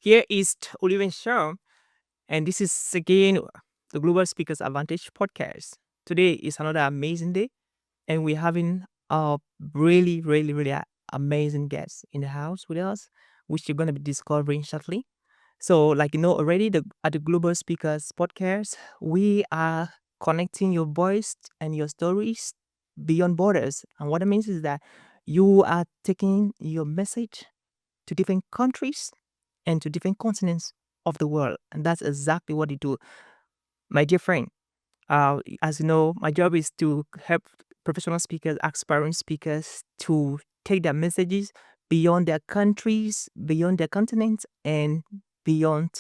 Here is Oliver Nshom, and this is again the Global Speakers Advantage podcast. Today is another amazing day, and we're having a really amazing guest in the house with us, which you're going to be discovering shortly. So, like you know already, at the Global Speakers podcast, we are connecting your voice and your stories beyond borders. And what it means is that you are taking your message to different countries and to different continents of the world. And that's exactly what you do. My dear friend, as you know, my job is to help professional speakers, aspiring speakers to take their messages beyond their countries, beyond their continents, and beyond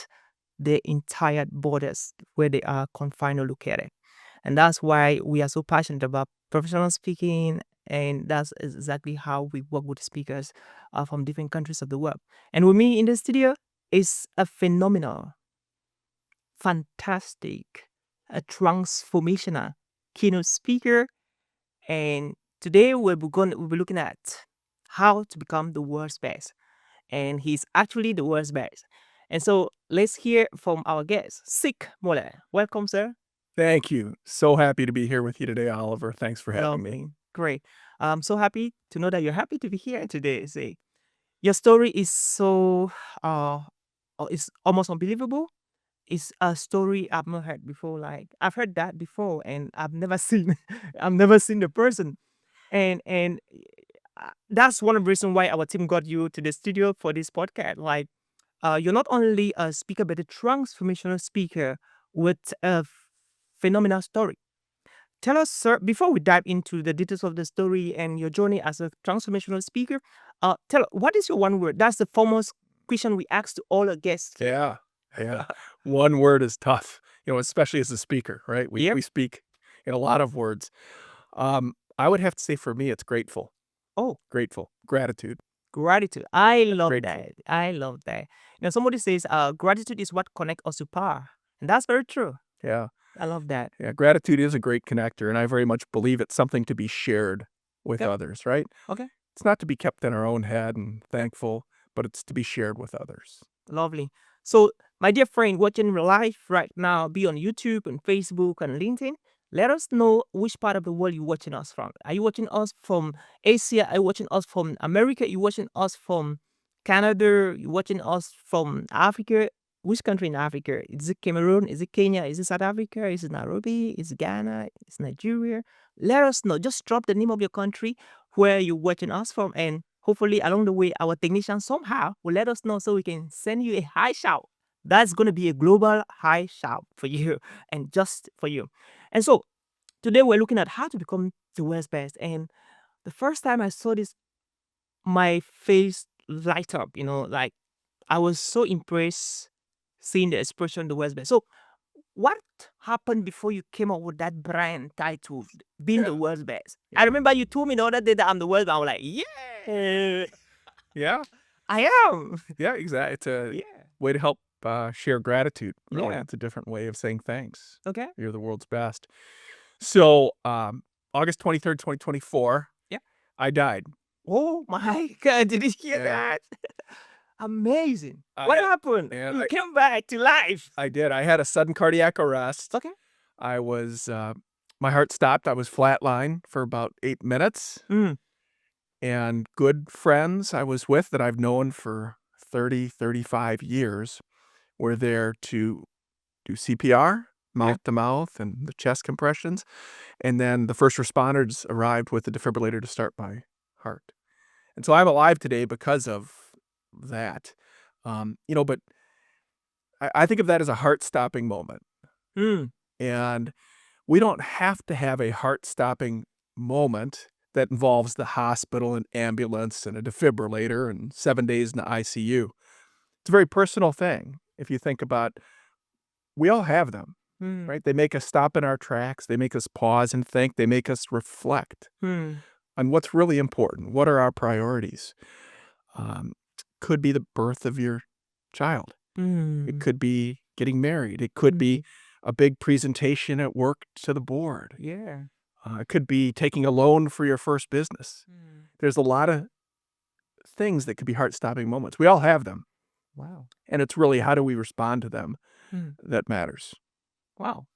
the entire borders where they are confined or located. And that's why we are so passionate about professional speaking. And that's exactly how we work with speakers from different countries of the world. And with me in the studio is a phenomenal, fantastic, a transformational keynote speaker. And today we'll be looking at how to become the world's best. And he's actually the world's best. And so let's hear from our guest, Sick Muller. Welcome, sir. Thank you. So happy to be here with you today, Oliver. Thanks for having me. Lovely. Great. I'm so happy to know that you're happy to be here today. See, your story is so it's almost unbelievable. It's a story I've not heard before. Like I've heard that before, and I've never seen I've never seen the person. And that's one of the reasons why our team got you to the studio for this podcast. Like you're not only a speaker, but a transformational speaker with a phenomenal story. Tell us, sir, before we dive into the details of the story and your journey as a transformational speaker, what is your one word? That's the foremost question we ask to all our guests. Yeah. One word is tough, especially as a speaker, right? We, Yep. we speak in a lot of words. I would have to say for me, it's grateful. Oh, Grateful. Gratitude. gratitude. I love Grateful. that. I love that. Somebody says gratitude is what connects us to power. And that's very true. Yeah. I love that. Yeah. Gratitude is a great connector, and I very much believe it's something to be shared with Yep. others, right? Okay. It's not to be kept in our own head and thankful, but it's to be shared with others. Lovely. So, my dear friend watching live right now, be on YouTube and Facebook and LinkedIn, let us know which part of the world you're watching us from. Are you watching us from Asia? Are you watching us from America? Are you watching us from Canada? Are you watching us from Africa? Which country in Africa? Is it Cameroon? Is it Kenya? Is it South Africa? Is it Nairobi? Is it Ghana? Is it Nigeria? Let us know. Just drop the name of your country where you're watching us from, and hopefully along the way our technician somehow will let us know so we can send you a high shout. That's going to be a global high shout for you and just for you. And so today we're looking at how to become the world's best. And the first time I saw this, my face light up, like I was so impressed seeing the expression the world's best. So what happened before you came up with that brand title, being the world's best? I remember you told me the other day that I'm the world's best. I was like, yeah, Yeah. I am. Yeah, exactly. It's a Yeah. way to help share gratitude. Really, Yeah. it's a different way of saying thanks. Okay. You're the world's best. So, August 23rd, 2024, Yeah. I died. Oh my God! Did you hear Yeah. that? Amazing. I What had- happened? and You I- came back to life. I did. I had a sudden cardiac arrest. Okay. I was, my heart stopped. I was flatline for about 8 minutes. Mm. And good friends I was with that I've known for 30, 35 years were there to do CPR, mouth to mouth, and the chest compressions. And then the first responders arrived with the defibrillator to start my heart. And so I'm alive today because of that. But I think of that as a heart-stopping moment. Mm. And we don't have to have a heart-stopping moment that involves the hospital and ambulance and a defibrillator and 7 days in the ICU. It's a very personal thing. If you think about, we all have them, Mm. right? They make us stop in our tracks. They make us pause and think. They make us reflect Mm. on what's really important. What are our priorities? Could be the birth of your child. It Mm. could be getting married. It could be a big presentation at work to the board. Yeah. It could be taking a loan for your first business. Mm. There's a lot of things that could be heart-stopping moments. We all have them. Wow. And it's really how do we respond to them Mm. that matters. Wow.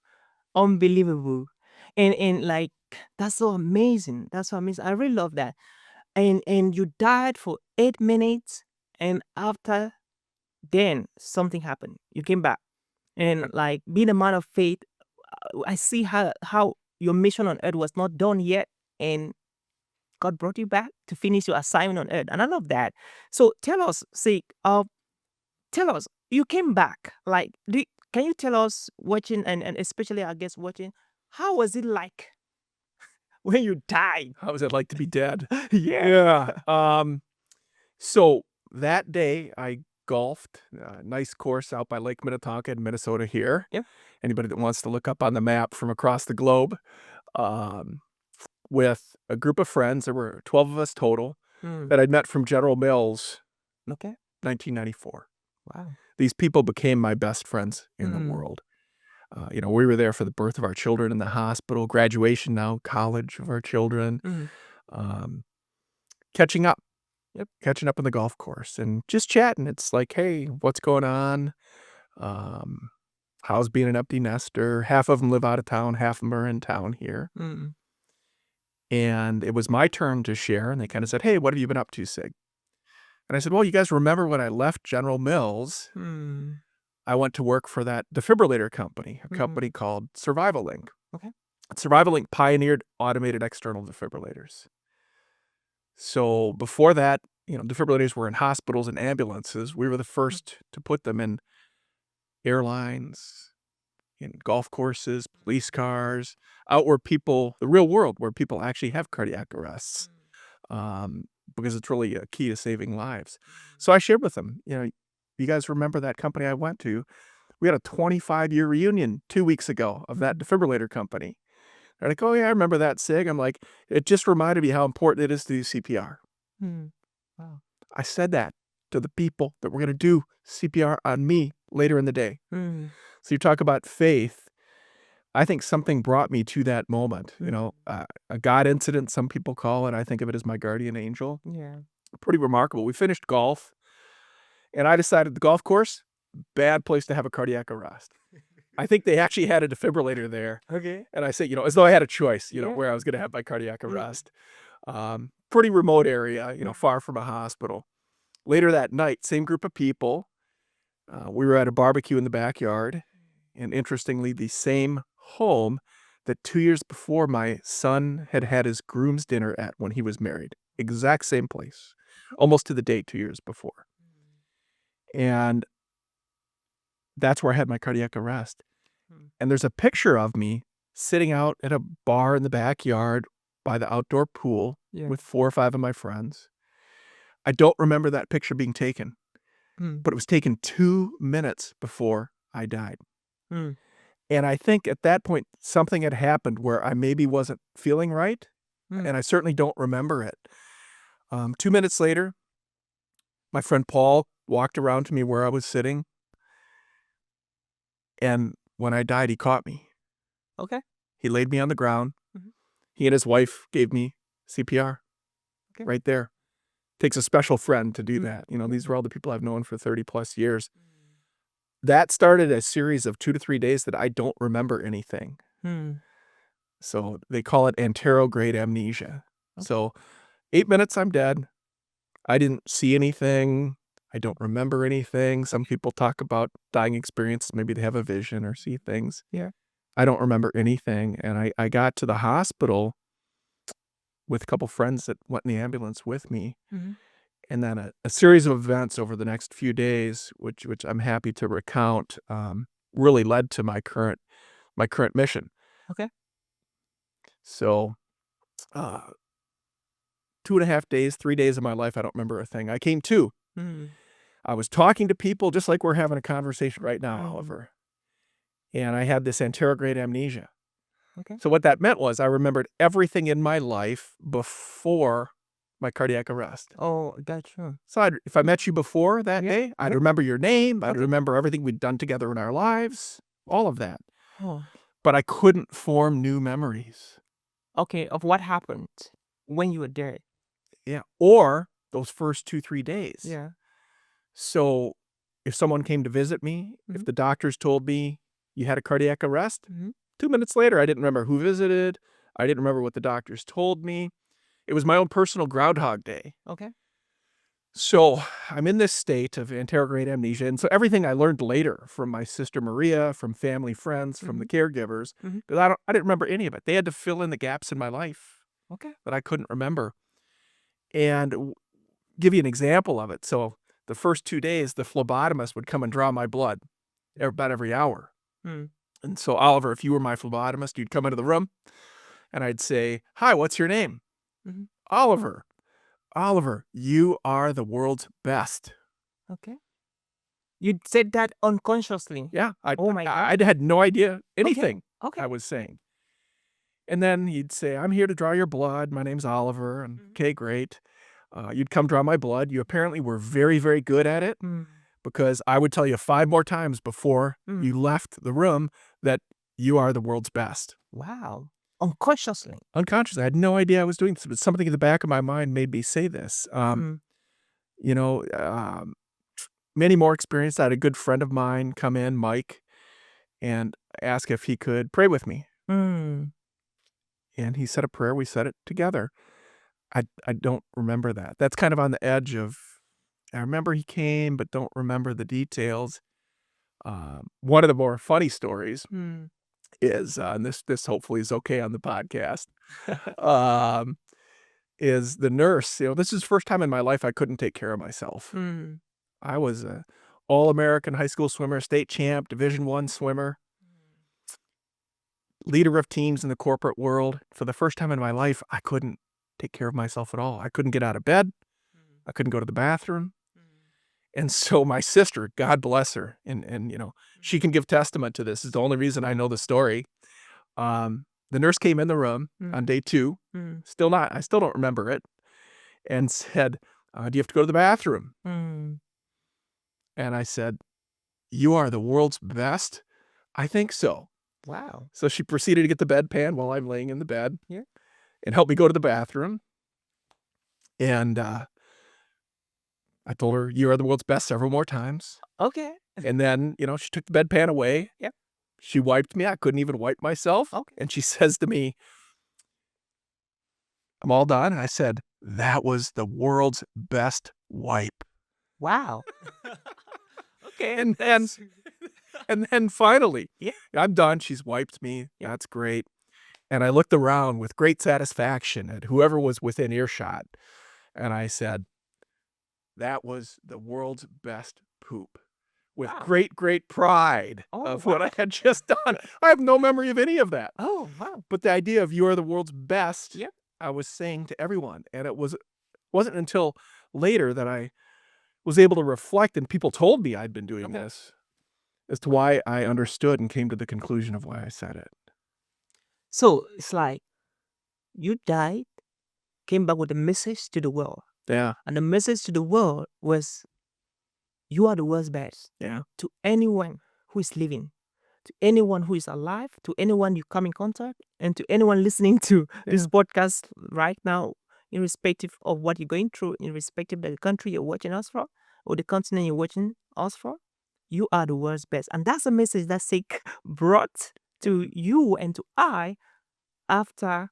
Unbelievable. And like that's so amazing. That's so amazing. I really love that. And you died for 8 minutes, and after then something happened. You came back. And like being a man of faith, I see how your mission on earth was not done yet, and God brought you back to finish your assignment on earth. And I love that. So tell us, tell us, you came back. Like, can you tell us watching, and especially I guess watching, how was it like when you died? How was it like to be dead? Yeah. Yeah. So that day I golfed, a nice course out by Lake Minnetonka in Minnesota here. Yep. Anybody that wants to look up on the map from across the globe, um, with a group of friends. There were 12 of us total that I'd met from General Mills, Okay. 1994. Wow. These people became my best friends in the world. We were there for the birth of our children in the hospital, graduation now, college of our children, um, catching up. Yep. Catching up on the golf course and just chatting. It's like, hey, what's going on? How's being an empty nester? Half of them live out of town, half of them are in town here. And it was my turn to share, and they kind of said, hey, what have you been up to, Sig? And I said, well, you guys remember when I left General Mills, I went to work for that defibrillator company, a company called Survival Link. Okay. Survival Link pioneered automated external defibrillators. So before that, defibrillators were in hospitals and ambulances. We were the first to put them in airlines, in golf courses, police cars, out where people, the real world, where people actually have cardiac arrests, because it's really a key to saving lives. So I shared with them, you guys remember that company I went to? We had a 25-year reunion 2 weeks ago of that defibrillator company. They're like, oh, yeah, I remember that, Sig. I'm like, it just reminded me how important it is to do CPR. Wow. I said that to the people that were going to do CPR on me later in the day. So you talk about faith. I think something brought me to that moment. A God incident, some people call it. I think of it as my guardian angel. Yeah. Pretty remarkable. We finished golf, and I decided the golf course, bad place to have a cardiac arrest. I think they actually had a defibrillator there. Okay. And I said, as though I had a choice, Yeah. where I was going to have my cardiac arrest. Pretty remote area, far from a hospital. Later that night, same group of people. We were at a barbecue in the backyard. And interestingly, the same home that 2 years before my son had had his groom's dinner at when he was married. Exact same place. Almost to the date 2 years before. And that's where I had my cardiac arrest. And there's a picture of me sitting out at a bar in the backyard by the outdoor pool with 4 or 5 of my friends. I don't remember that picture being taken, but it was taken 2 minutes before I died. And I think at that point, something had happened where I maybe wasn't feeling right, and I certainly don't remember it. 2 minutes later, my friend Paul walked around to me where I was sitting, and when I died, he caught me. Okay. He laid me on the ground. He and his wife gave me CPR right there. Takes a special friend to do that. These were all the people I've known for 30 plus years. That started a series of 2 to 3 days that I don't remember anything. So they call it anterograde amnesia. So 8 minutes, I'm dead. I didn't see anything. I don't remember anything. Some people talk about dying experiences. Maybe they have a vision or see things. Yeah. I don't remember anything. And I got to the hospital with a couple friends that went in the ambulance with me. And then a series of events over the next few days, which I'm happy to recount, really led to my current mission. Okay. So 2.5 days, 3 days of my life, I don't remember a thing. I came to. I was talking to people just like we're having a conversation right now, Oliver. And I had this anterograde amnesia. Okay. So what that meant was I remembered everything in my life before my cardiac arrest. Oh, gotcha. So if I met you before that day, I'd remember your name. I'd remember everything we'd done together in our lives, all of that. Oh. But I couldn't form new memories. Okay, of what happened when you were there. Yeah. Or those first 2-3 days. Yeah. So if someone came to visit me, if Mhm. the doctors told me you had a cardiac arrest, Mhm. 2 minutes later, I didn't remember who visited. I didn't remember what the doctors told me. It was my own personal Groundhog Day. Okay. So I'm in this state of anterograde amnesia. And so everything I learned later from my sister Maria, from family friends, from the Mhm. caregivers, Mhm. because I didn't remember any of it. They had to fill in the gaps in my life Okay. that I couldn't remember. And give you an example of it. So the first 2 days, the phlebotomist would come and draw my blood about every hour. Mm. And so, Oliver, if you were my phlebotomist, you'd come into the room and I'd say, "Hi, what's your name?" Mhm. "Oliver." "Oliver, you are the world's best." Okay. You said that unconsciously. Yeah, Oh my God. I had no idea Okay. anything Okay. I was saying. And then he'd say, "I'm here to draw your blood. My name's Oliver." And, Mhm. "Okay, great." You'd come draw my blood. You apparently were very, very good at it Mm. because I would tell you 5 more times before Mm. you left the room that you are the world's best. Wow. Unconsciously. Unconsciously, I had no idea I was doing this, but something in the back of my mind made me say this. Mm. You know, many more experience. I had a good friend of mine come in, Mike, and ask if he could pray with me. Mm. And he said a prayer. We said it together. I don't remember that. That's kind of on the edge of, I remember he came, but don't remember the details. One of the more funny stories Mm. is, and this hopefully is okay on the podcast, um, is the nurse. You know, this is the first time in my life I couldn't take care of myself. Mm. I was a all-American high school swimmer, state champ, Division I swimmer, leader of teams in the corporate world. For the first time in my life, I couldn't take care of myself at all. I couldn't get out of bed. Mm. I couldn't go to the bathroom. Mm. And so my sister, God bless her, and you know, she can give testament to this. It's the only reason I know the story. The nurse came in the room on Mm. day 2, Mm. I still don't remember it, and said, "Do you have to go to the bathroom?" Mm. And I said, "You are the world's best?" "I think so." Wow. So she proceeded to get the bedpan while I'm laying in the bed Yeah. and help me go to the bathroom. And, I told her, "You are the world's best," several more times. Okay. And then, you know, she took the bedpan away. Yep. She wiped me. I couldn't even wipe myself. Okay. And she says to me, "I'm all done." And I said, "That was the world's best wipe." Wow. Okay. And then and then finally, Yeah. I'm done. She's wiped me. Yeah. That's great. And I looked around with great satisfaction at whoever was within earshot. And I said, "That was the world's best poop." With Wow. great, great pride Oh, of what wow. I had just done. I have no memory of any of that. Oh, wow. But the idea of "you are the world's best," Yep. I was saying to everyone, and wasn't until later that I was able to reflect and people told me I'd been doing Okay. this as to why I understood and came to the conclusion of why I said it. So it's like you died, came back with a message to the world. Yeah, And the message to the world was you are the world's best yeah, to anyone who is living, to anyone who is alive, to anyone you come in contact, and to anyone listening to this yeah, podcast right now, irrespective of what you're going through, irrespective of the country you're watching us from or the continent you're watching us from, you are the world's best. And that's a message that Sik brought to you and to I after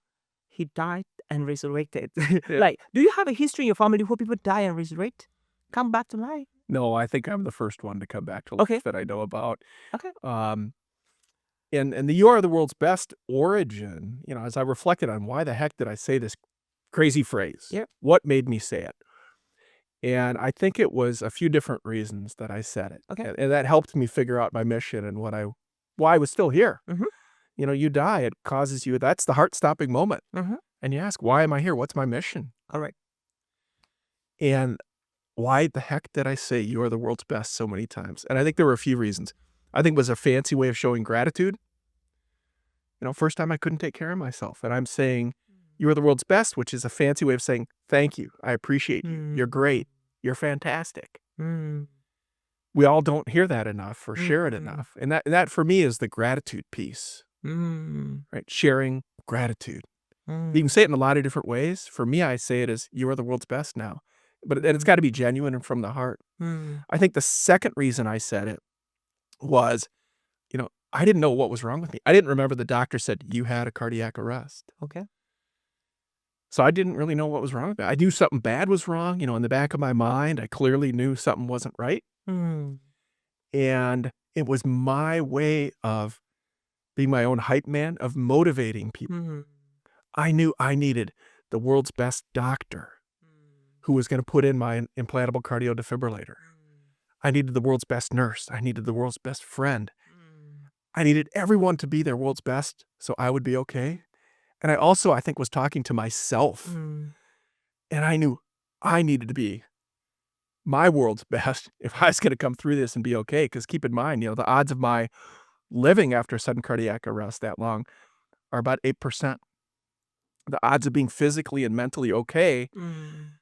he died and resurrected. yeah. Like, do you have a history in your family where people die and resurrect, come back to life? No, I think I'm the first one to come back to Okay. life that I know about. Okay. Um, and the "you are the world's best" origin, you know, as I reflected on why the heck did I say this crazy phrase? Yeah. What made me say it? And I think it was a few different reasons that I said it, Okay. and that helped me figure out my mission and why I was still here. Mm-hmm. You know, you die, it causes you, that's the heart-stopping moment, Mm-hmm. and you ask, "Why am I here? What's my mission?" All right. And why the heck did I say "you are the world's best" so many times? And I think there were a few reasons. I think it was a fancy way of showing gratitude. You know, first time I couldn't take care of myself, and I'm saying, "You are the world's best," which is a fancy way of saying, "Thank you. I appreciate you. You're great. You're fantastic." Mm. We all don't hear that enough or share it Mm. enough, and that for me is the gratitude piece, Mm. right? Sharing gratitude. You can Mm. say it in a lot of different ways. For me, I say it as, "You are the world's best now." but it's got to be genuine and from the heart. I think the second reason I said it was, I didn't know what was wrong with me. I didn't remember the doctor said, you had a cardiac arrest. Okay. So I didn't really know what was wrong with me. I knew something bad was wrong, in the back of my mind. I clearly knew something wasn't right. And it was my way of being my own hype man, of motivating people. I knew I needed the world's best doctor who was going to put in my implantable cardio defibrillator. I needed the world's best nurse. I needed the world's best friend. I needed everyone to be their world's best so I would be okay. And I also, I think, was talking to myself. And I knew I needed to be my world's best if I was going to come through this and be okay. Because keep in mind, the odds of my living after a sudden cardiac arrest that long are about 8%. The odds of being physically and mentally okay, 1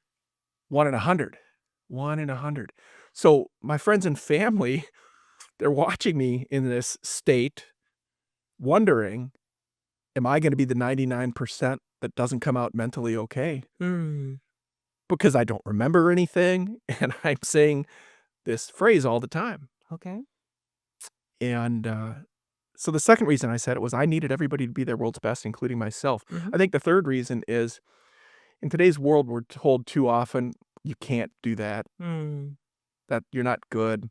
in 100. 1 in 100. So my friends and family, they're watching me in this state, wondering, am I going to be the 99% that doesn't come out mentally okay? Because I don't remember anything, and I'm saying this phrase all the time. Okay. And so the second reason I said it was I needed everybody to be their world's best, including myself. I think the third reason is, in today's world, we're told too often, you can't do that, that you're not good,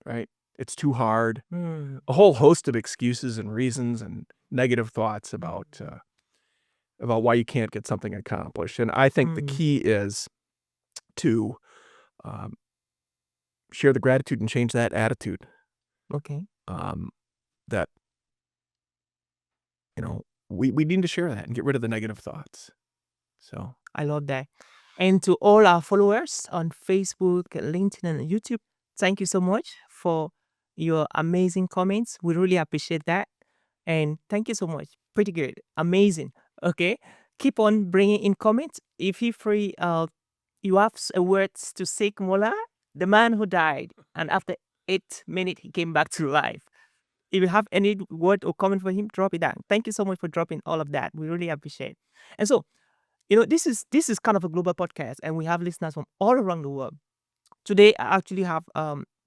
right? It's too hard. A whole host of excuses and reasons and negative thoughts about why you can't get something accomplished. And I think the key is to share the gratitude and change that attitude. Okay. That, we need to share that and get rid of the negative thoughts. So I love that. And to all our followers on Facebook, LinkedIn, and YouTube, thank you so much for your amazing comments. We really appreciate that. And thank you so much. Pretty good. Amazing. Okay. Keep on bringing in comments. If you free, you have words to say, Muller, the man who died, and after 8 minutes, he came back to life. If you have any word or comment for him, drop it down. Thank you so much for dropping all of that. We really appreciate it. And so, this is kind of a global podcast, and we have listeners from all around the world. Today, I actually have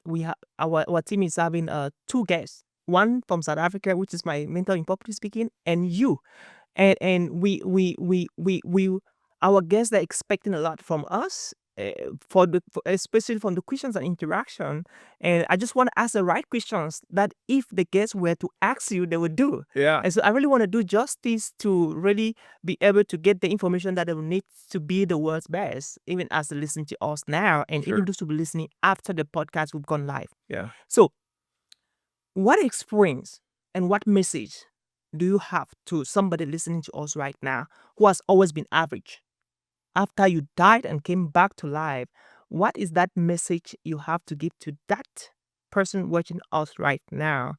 we have our team is having 2 guests. One from South Africa, which is my mentor in public speaking, and you. And we our guests are expecting a lot from us, especially from the questions and interaction. And I just want to ask the right questions that if the guests were to ask you, they would do. yeah, And so I really want to do justice to really be able to get the information that they will need to be the world's best, even as they listen to us now, and Sure. even those who will be listening after the podcast we've gone live. yeah. So, what experience and what message do you have to somebody listening to us right now who has always been average? After you died and came back to life, what is that message you have to give to that person watching us right now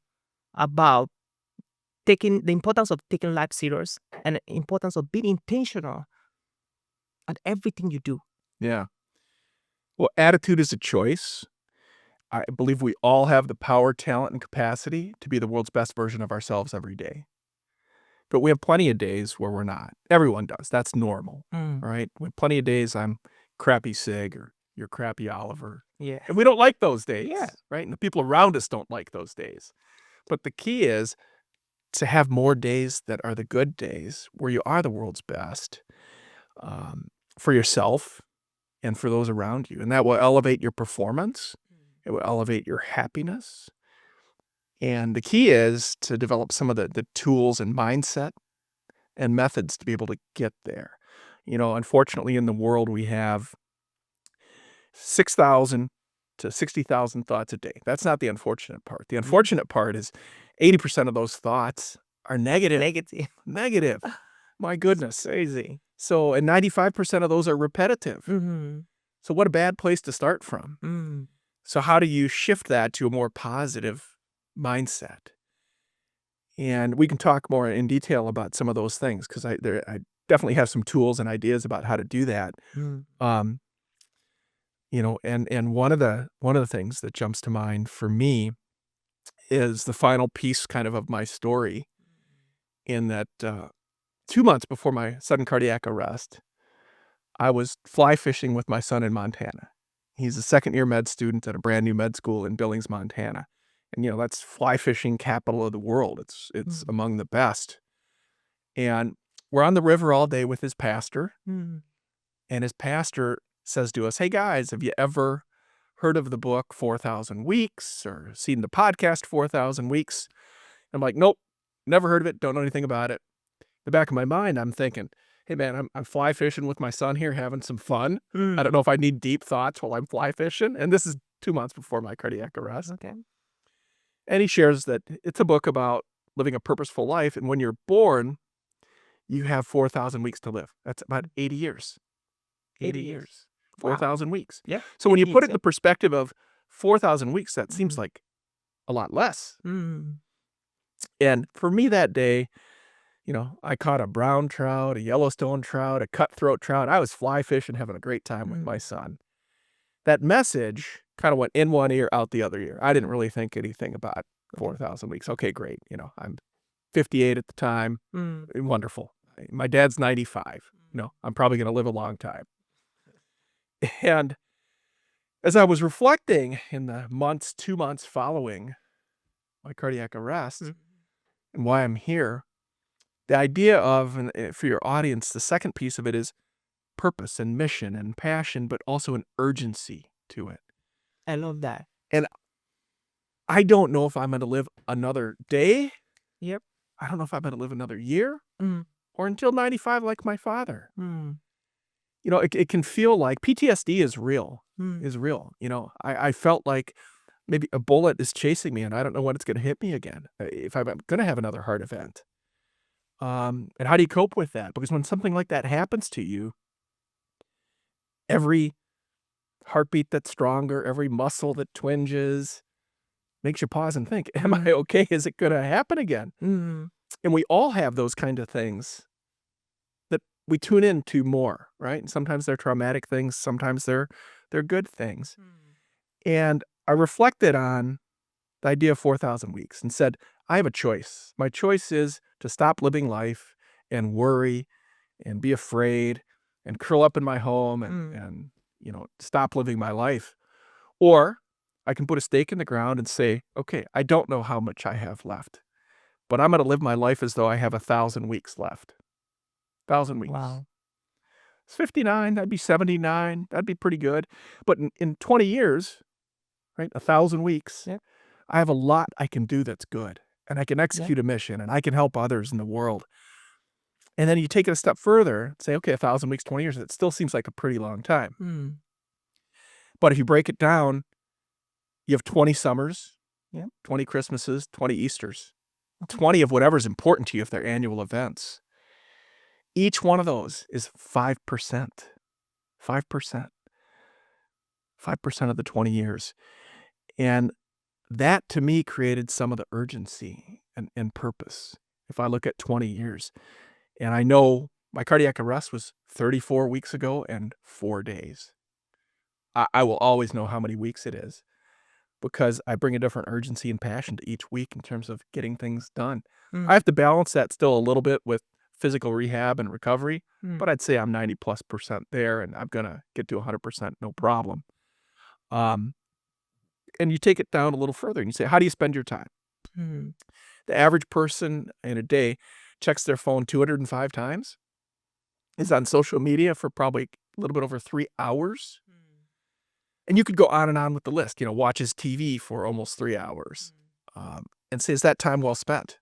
about the importance of taking life serious and the importance of being intentional at everything you do? Yeah. Well, attitude is a choice. I believe we all have the power, talent, and capacity to be the world's best version of ourselves every day. But we have plenty of days where we're not. Everyone does. That's normal, right? We have plenty of days I'm crappy Sig or you're crappy Oliver. Yeah. And we don't like those days, Yeah. right? And the people around us don't like those days. But the key is to have more days that are the good days where you are the world's best for yourself and for those around you. And that will elevate your performance. It will elevate your happiness. And the key is to develop some of the tools and mindset and methods to be able to get there. Unfortunately, in the world, we have 6,000 to 60,000 thoughts a day. That's not the unfortunate part. The unfortunate part is 80% of those thoughts are negative. Negative. My goodness. Crazy. So, and 95% of those are repetitive. So what a bad place to start from. So how do you shift that to a more positive mindset? And we can talk more in detail about some of those things because I definitely have some tools and ideas about how to do that. And one of the things that jumps to mind for me is the final piece kind of my story, in that 2 months before my sudden cardiac arrest, I was fly fishing with my son in Montana. He's a second-year med student at a brand new med school in Billings, Montana. And, that's fly fishing capital of the world. It's among the best. And we're on the river all day with his pastor. Mm. And his pastor says to us, "Hey, guys, have you ever heard of the book 4,000 Weeks or seen the podcast 4,000 Weeks?" I'm like, "Nope, never heard of it, don't know anything about it." In the back of my mind, I'm thinking, "Hey, man, I'm fly fishing with my son here, having some fun. Mm. I don't know if I need deep thoughts while I'm fly fishing." And this is 2 months before my cardiac arrest. Okay. And he shares that it's a book about living a purposeful life. And when you're born, you have 4,000 weeks to live. That's about 80 years. 80 years. Wow. 4,000 weeks. Yeah. So when you put it in Yes, the perspective of 4,000 weeks, that seems like a lot less. Mm. And for me that day, I caught a brown trout, a Yellowstone trout, a cutthroat trout. I was fly fishing, having a great time with my son. That message kind of went in one ear, out the other ear. I didn't really think anything about 4,000 weeks. Okay, great. I'm 58 at the time. Mm. Wonderful. My dad's 95. I'm probably going to live a long time. And as I was reflecting in the 2 months following my cardiac arrest and why I'm here, the idea of, and for your audience, the second piece of it is purpose and mission and passion, but also an urgency to it. I love that. And I don't know if I'm going to live another day. Yep. I don't know if I'm going to live another year Mm. or until 95 like my father. Mm. It can feel like PTSD is real, Mm. I felt like maybe a bullet is chasing me and I don't know when it's going to hit me again, if I'm going to have another heart event. And how do you cope with that? Because when something like that happens to you, every heartbeat that's stronger, every muscle that twinges makes you pause and think, am I okay? Is it going to happen again? Mm. And we all have those kind of things that we tune into more, right? And sometimes they're traumatic things, sometimes they're good things. And I reflected on the idea of 4,000 weeks and said, I have a choice. My choice is to stop living life and worry and be afraid and curl up in my home and stop living my life. Or I can put a stake in the ground and say, okay, I don't know how much I have left, but I'm going to live my life as though I have 1,000 weeks left. 1,000 weeks. Wow. It's 59, that'd be 79, that'd be pretty good. But in 20 years, right, 1,000 weeks, Yep. I have a lot I can do that's good. And I can execute a mission and I can help others in the world. And then you take it a step further and say, okay, 1,000 weeks, 20 years, it still seems like a pretty long time. Mm. But if you break it down, you have 20 summers, Yep. 20 Christmases, 20 Easters, 20 of whatever's important to you if they're annual events. Each one of those is 5%. 5%. 5% of the 20 years. And that, to me, created some of the urgency and purpose. If I look at 20 years, and I know my cardiac arrest was 34 weeks ago and 4 days. I will always know how many weeks it is because I bring a different urgency and passion to each week in terms of getting things done. Mm. I have to balance that still a little bit with physical rehab and recovery, but I'd say I'm 90+% there, and I'm going to get to 100% no problem. And you take it down a little further and you say, how do you spend your time? Mm. The average person in a day checks their phone 205 times, is on social media for probably a little bit over 3 hours. And you could go on and on with the list, watches TV for almost 3 hours, and say, is that time well spent?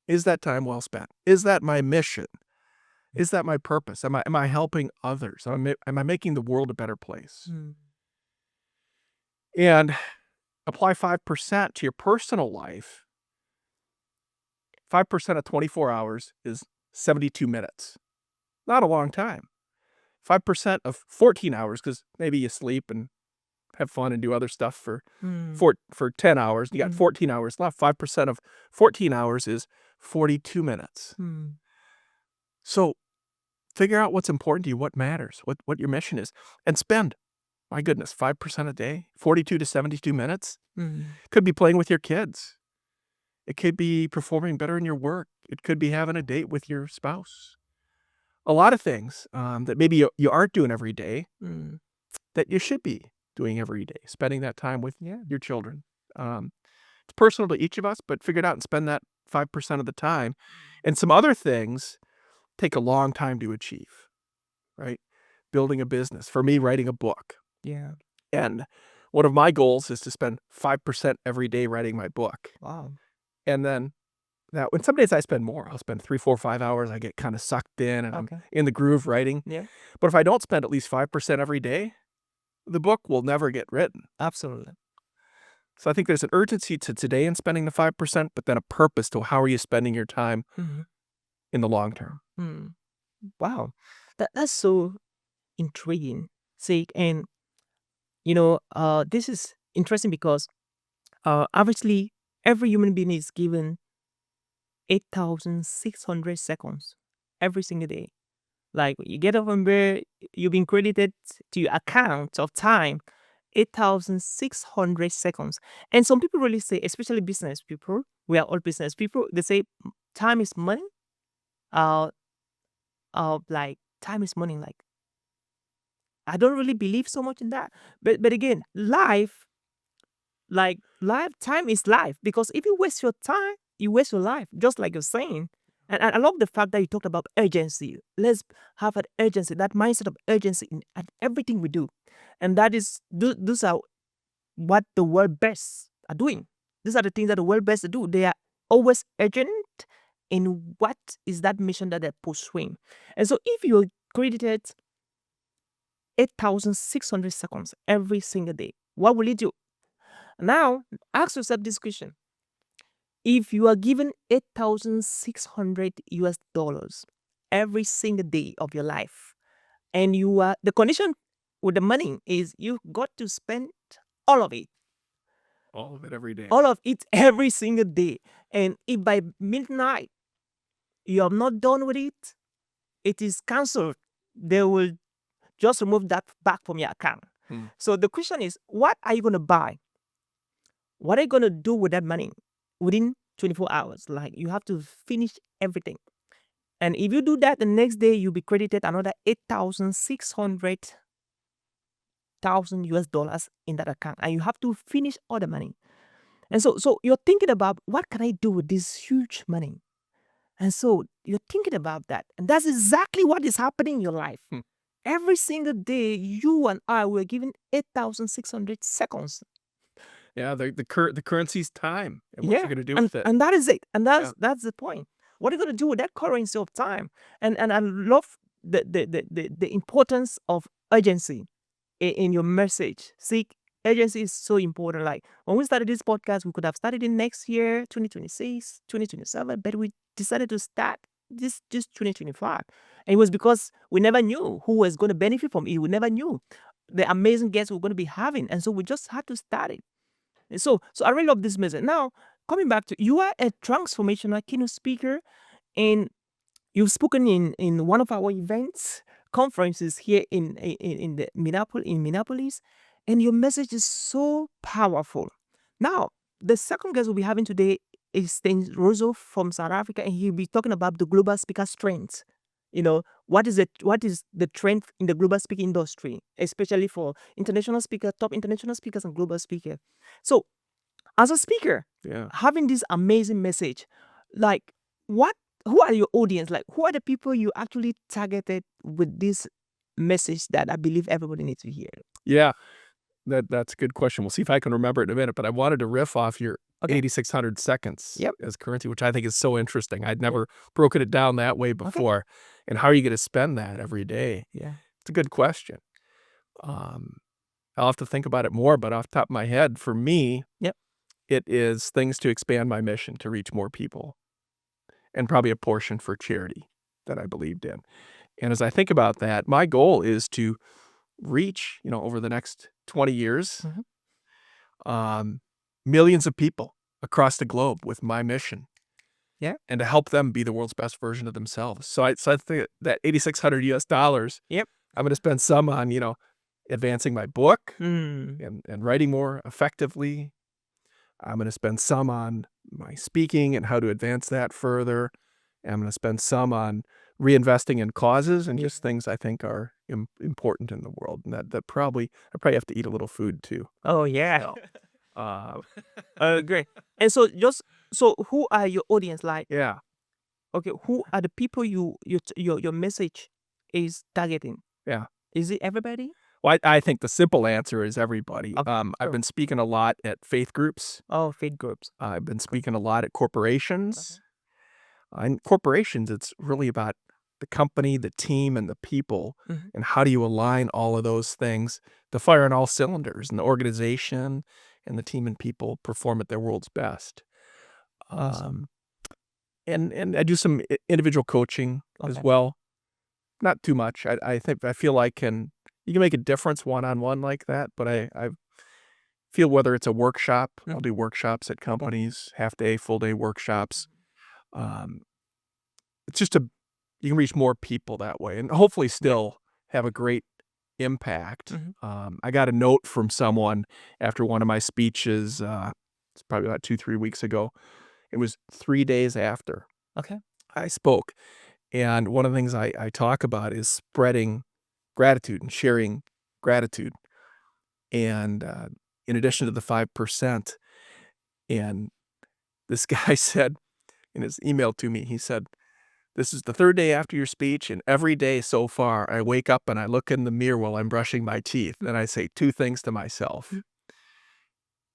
Is that time well spent? Is that my mission? Is that my purpose? Am I helping others? Am I making the world a better place? And apply 5% to your personal life. 5% of 24 hours is 72 minutes. Not a long time. 5% of 14 hours, because maybe you sleep and have fun and do other stuff for 10 hours. You got 14 hours left. 5% of 14 hours is 42 minutes. So figure out what's important to you, what matters, what your mission is, and spend, my goodness, 5% a day, 42 to 72 minutes. Could be playing with your kids. It could be performing better in your work. It could be having a date with your spouse. a lot of things that maybe you aren't doing every day Mm. that you should be doing every day, spending that time with Yeah. your children. It's personal to each of us, but figure it out and spend that 5% of the time. And some other things take a long time to achieve, right? Building a business. For me, writing a book. Yeah. And one of my goals is to spend 5% every day writing my book. Wow. And then that when some days I spend more, I'll spend 3, 4, 5 hours. I get kind of sucked in and I'm Okay. in the groove writing. Yeah. But if I don't spend at least 5% every day, the book will never get written. Absolutely. So I think there's an urgency to today in spending the 5%, but then a purpose to how are you spending your time Mm-hmm. in the long term. Mm. Wow. That's so intriguing. See, and this is interesting because obviously every human being is given 8,600 seconds every single day. Like you get up from bed, you've been credited to your account of time 8,600 seconds. And some people really say, especially business people, we are all business people, they say time is money. Uh, like time is money. Like I don't really believe so much in that. But again, life time is life, because if you waste your time, you waste your life, just like you're saying. And I love the fact that you talked about urgency. Let's have an urgency, that mindset of urgency in at everything we do. And that is those are what the world best are doing. These are the things that the world best do. They are always urgent in what is that mission that they're pursuing. And so if you're credited 8,600 seconds every single day, what will you do? Now, ask yourself this question. If you are given 8,600 US dollars every single day of your life, and the condition with the money is you got to spend all of it, All of it every day. all of it every single day. And if by midnight you are not done with it, it is cancelled. They will just remove that back from your account. Hmm. So the question is, what are you going to buy? What are you going to do with that money within 24 hours? Like you have to finish everything. And if you do that, the next day you'll be credited another 8,600 US dollars in that account. And you have to finish all the money. And so you're thinking about, what can I do with this huge money? And so you're thinking about that. And that's exactly what is happening in your life. Hmm. Every single day, you and I were given 8,600 seconds. Yeah, the currency's time and what you're going to do with it. And that is it. And that's the point. What are you going to do with that currency of time? And I love the importance of urgency in your message. See, urgency is so important. Like when we started this podcast, we could have started in next year, 2026, 2027, but we decided to start this 2025. And it was because we never knew who was going to benefit from it. We never knew the amazing guests we were going to be having. And so we just had to start it. And so I really love this message. Now, coming back to, you are a transformational keynote speaker, and you've spoken in one of our events, conferences here in the Minneapolis, and your message is so powerful. Now, the second guest we'll be having today is Sten Rosso from South Africa, and he'll be talking about the global speaker strength. What is the trend in the global speaking industry, especially for international speakers, top international speakers, and global speakers. So, as a speaker, Yeah. having this amazing message, like who are your audience? Like who are the people you actually targeted with this message that I believe everybody needs to hear? Yeah. That's a good question. We'll see if I can remember it in a minute, but I wanted to riff off your Okay. 8,600 seconds Yep. as currency, which I think is so interesting. I'd never broken it down that way before. And how are you going to spend that every day? Yeah. It's a good question. I'll have to think about it more, but off the top of my head, for me, Yep. it is things to expand my mission to reach more people, and probably a portion for charity that I believed in. And as I think about that, my goal is to reach, over the next 20 years, millions of people across the globe with my mission. Yeah. And to help them be the world's best version of themselves. So I think that 8,600 US dollars, Yep. I'm going to spend some on, advancing my book Mm. and writing more effectively. I'm going to spend some on my speaking and how to advance that further. And I'm going to spend some on reinvesting in causes and Yeah. just things I think are important in the world. And I probably have to eat a little food too. Oh yeah. So, uh, Great. And so who are your audience like? yeah, Okay, who are the people your message is targeting? yeah. Is it everybody? Well, I think the simple answer is everybody. Okay, I've sure. been speaking a lot at faith groups. Oh, faith groups. I've been Good. speaking a lot at Okay. corporations. In corporations, it's really about the company, the team, and the people, Mhm. and how do you align all of those things to fire on all cylinders, and the organization and the team and people perform at their world's best. Awesome. Um, and I do some individual coaching as Okay. well. Not too much. I feel like you can make a difference one on one like that, but I feel whether it's a workshop, I'll Mhm. do workshops at Okay. companies, half day, full day workshops. Um, it's just you can reach more people that way and hopefully Yeah. still have a great impact. Mhm. I got a note from someone after one of my speeches, it's probably about 2, 3 weeks ago. It was 3 days after Okay. I spoke, and one of the things I talk about is spreading gratitude and sharing gratitude, and, in addition to the 5%, and this guy said in his email to me, he said, "This is the 3rd day after your speech, and every day so far, I wake up and I look in the mirror while I'm brushing my teeth, and I say 2 things to myself.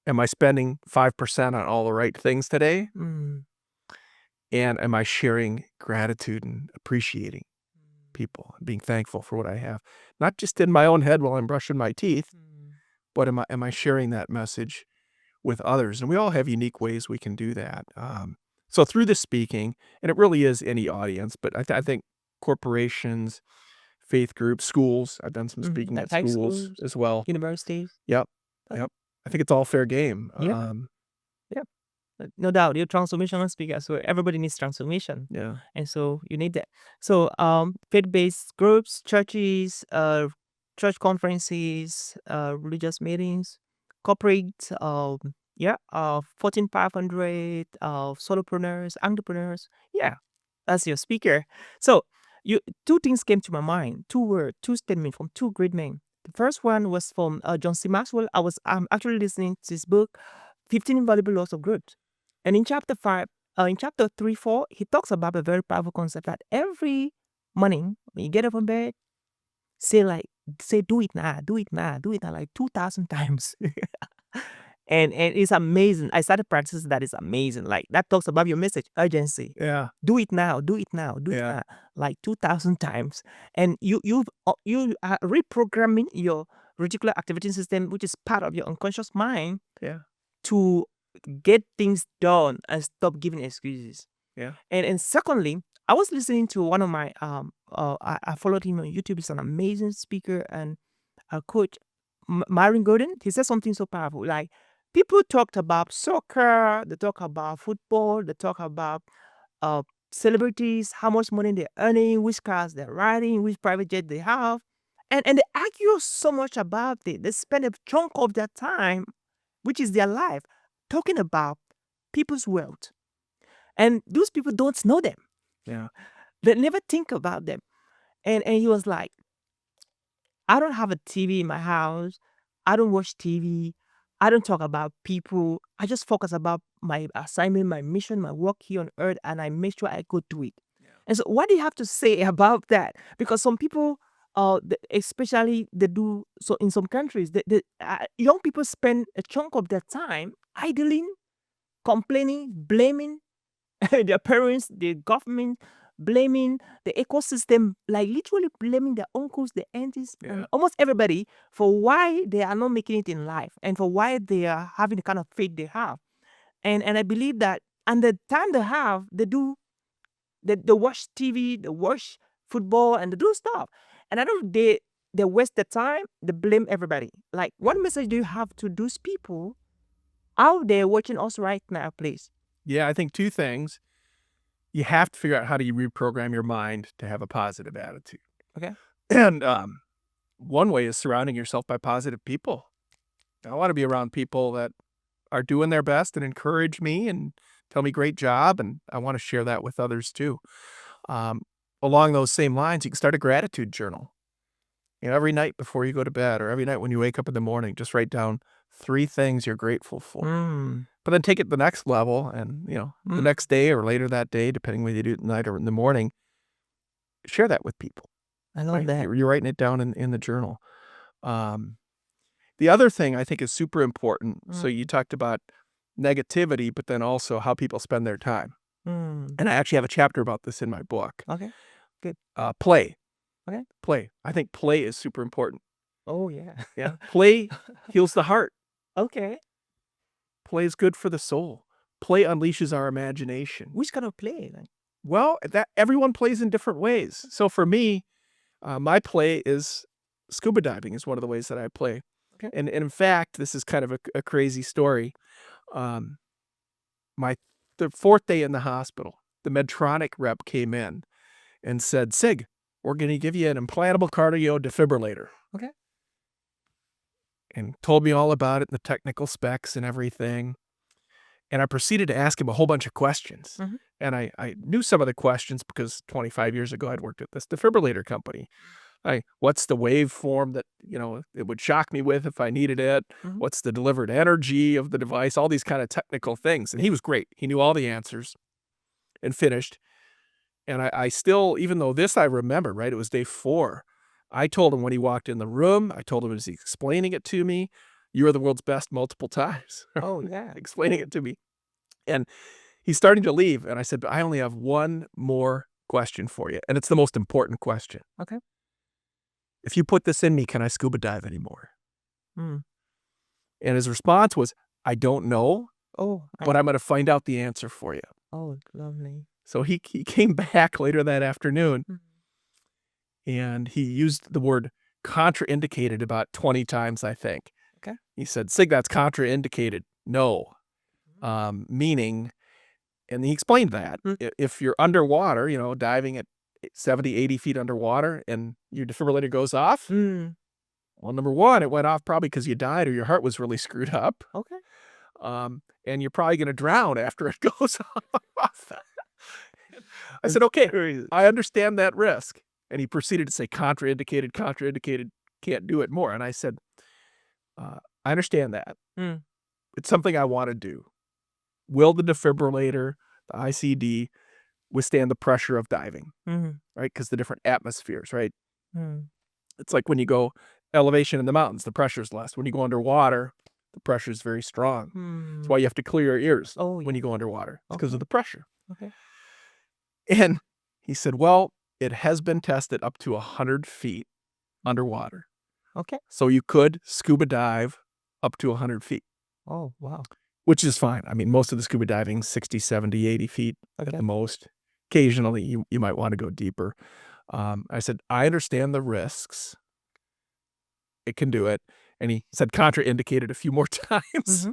Am I spending 5% on all the right things today? Mm. And am I sharing gratitude and appreciating people and being thankful for what I have? Not just in my own head while I'm brushing my teeth, Mm. but am I sharing that message with others?" And we all have unique ways we can do that. So through the speaking, and it really is any audience, but I think corporations, faith groups, schools, I've done some Mhm. speaking Like at high schools schools, as well. universities. Yep, Okay. yep. I think it's all fair game. Yeah. Yeah. No doubt, you're transformational speaker, so everybody needs transformation, Yeah. and so you need that. So, faith-based groups, churches, church conferences, religious meetings, corporate, yeah, Fortune 500, solopreneurs, entrepreneurs. Yeah, that's your speaker. So, you two things came to my mind. Two statements from two great men. The first one was from John C. Maxwell. I'm actually listening to this book, 15 Invaluable Laws of Growth. And in chapter 5, in chapter 3, 4, he talks about a very powerful concept that every morning when you get up in bed, say like, say, do it now, do it now, do it now, like 2,000 times. And it's amazing. I started practicing that. Is amazing. Like that talks about your message, urgency. Yeah. Do it now, do it now, do it Yeah. now, like 2,000 times. And you are reprogramming your reticular activating system, which is part of your unconscious mind, Yeah. to get things done and stop giving excuses. Yeah. And secondly, I was listening to one of my I followed him on YouTube. He's an amazing speaker and a coach, Myron Golden. He said something so powerful. Like people talked about soccer, they talk about football, they talk about uh celebrities, how much money they're earning, which cars they're riding, which private jet they have. And they argue so much about it. They spend a chunk of their time, which is their life, talking about people's wealth. And those people don't know them. Yeah. They never think about them. And he was like, I don't have a TV in my house. I don't watch TV. I don't talk about people. I just focus about my assignment, my mission, my work here on earth, and I make sure I go do it. And so, what do you have to say about that? Because some people, especially they do so in some countries, young people spend a chunk of their time idling, complaining, blaming their parents, the government, blaming the ecosystem, like literally blaming their uncles, the aunties, Yeah. and almost everybody for why they are not making it in life and for why they are having the kind of fate they have. And I believe that, and the time they have, they watch TV, they watch football, and they do stuff. And I don't they waste the time, they blame everybody. Like, what message do you have to those people out there watching us right now, please? Yeah, I think 2 things. You have to figure out how do you reprogram your mind to have a positive attitude. Okay. And, one way is surrounding yourself by positive people. I wanna be around people that are doing their best and encourage me and tell me great job, and I wanna share that with others too. Um, along those same lines, you can start a gratitude journal. Every night before you go to bed or every night when you wake up in the morning, just write down 3 things you're grateful for. Mm. But then take it to the next level and, the next day or later that day, depending whether you do it at night or in the morning, share that with people. I love Right? that. You're writing it down in the journal. The other thing I think is super important. So you talked about negativity, but then also how people spend their time. Mm. And I actually have a chapter about this in my book. Okay. Good. Play. Okay. Play. I think play is super important. Oh yeah. Yeah. Play heals the heart. Okay. Play is good for the soul. Play unleashes our imagination. Which kind of play? Like? Well, that everyone plays in different ways. So for me, my play is scuba diving is one of the ways that I play. Okay. And in fact, this is kind of a crazy story. Um, the 4th day in the hospital, the Medtronic rep came in and said, "Sig, we're going to give you an implantable cardio defibrillator." Okay. And told me all about it, the technical specs and everything. And I proceeded to ask him a whole bunch of questions. Mhm. And I knew some of the questions because 25 years ago, I'd worked at this defibrillator company. What's the waveform that, it would shock me with if I needed it? Mhm. What's the delivered energy of the device? All these kind of technical things. And he was great. He knew all the answers and finished. And I still, even though this I remember, right? It was day 4. I told him when he walked in the room, I told him as he's explaining it to me, "You are the world's best" multiple times. Oh yeah. Explaining it to me. And he's starting to leave. And I said, "But I only have one more question for you. And it's the most important question. Okay. If you put this in me, can I scuba dive anymore?" Mm. And his response was, "I don't know, Oh. but I'm going to find out the answer for you." Oh, lovely. So he came back later that afternoon Mm. and he used the word contraindicated about 20 times, I think. Okay. He said, "Sig, that's contraindicated." No. Meaning, and he explained that if you're underwater, diving at 70, 80 feet underwater and your defibrillator goes off, Mm. well, number one, it went off probably because you died or your heart was really screwed up. Okay. And you're probably going to drown after it goes off. I said, "Okay, I understand that risk." And he proceeded to say, contraindicated, can't do it more. And I said, "I understand that. Mm. It's something I want to do. Will the defibrillator, the ICD, withstand the pressure of diving?" Mm. Right? Because the different atmospheres, right? Mm. It's like when you go elevation in the mountains, the pressure's less. When you go underwater, the pressure is very strong. That's why you have to clear your ears when you go underwater. It's because of the pressure. Okay. And he said, "Well, it has been tested up to 100 feet underwater. Okay. So you could scuba dive up to 100 feet, Oh wow. which is fine. I mean, most of the scuba diving, 60, 70, 80 feet at Okay. the most. Occasionally, you might want to go deeper." I said, "I understand the risks. It can do it." And he said contraindicated a few more times.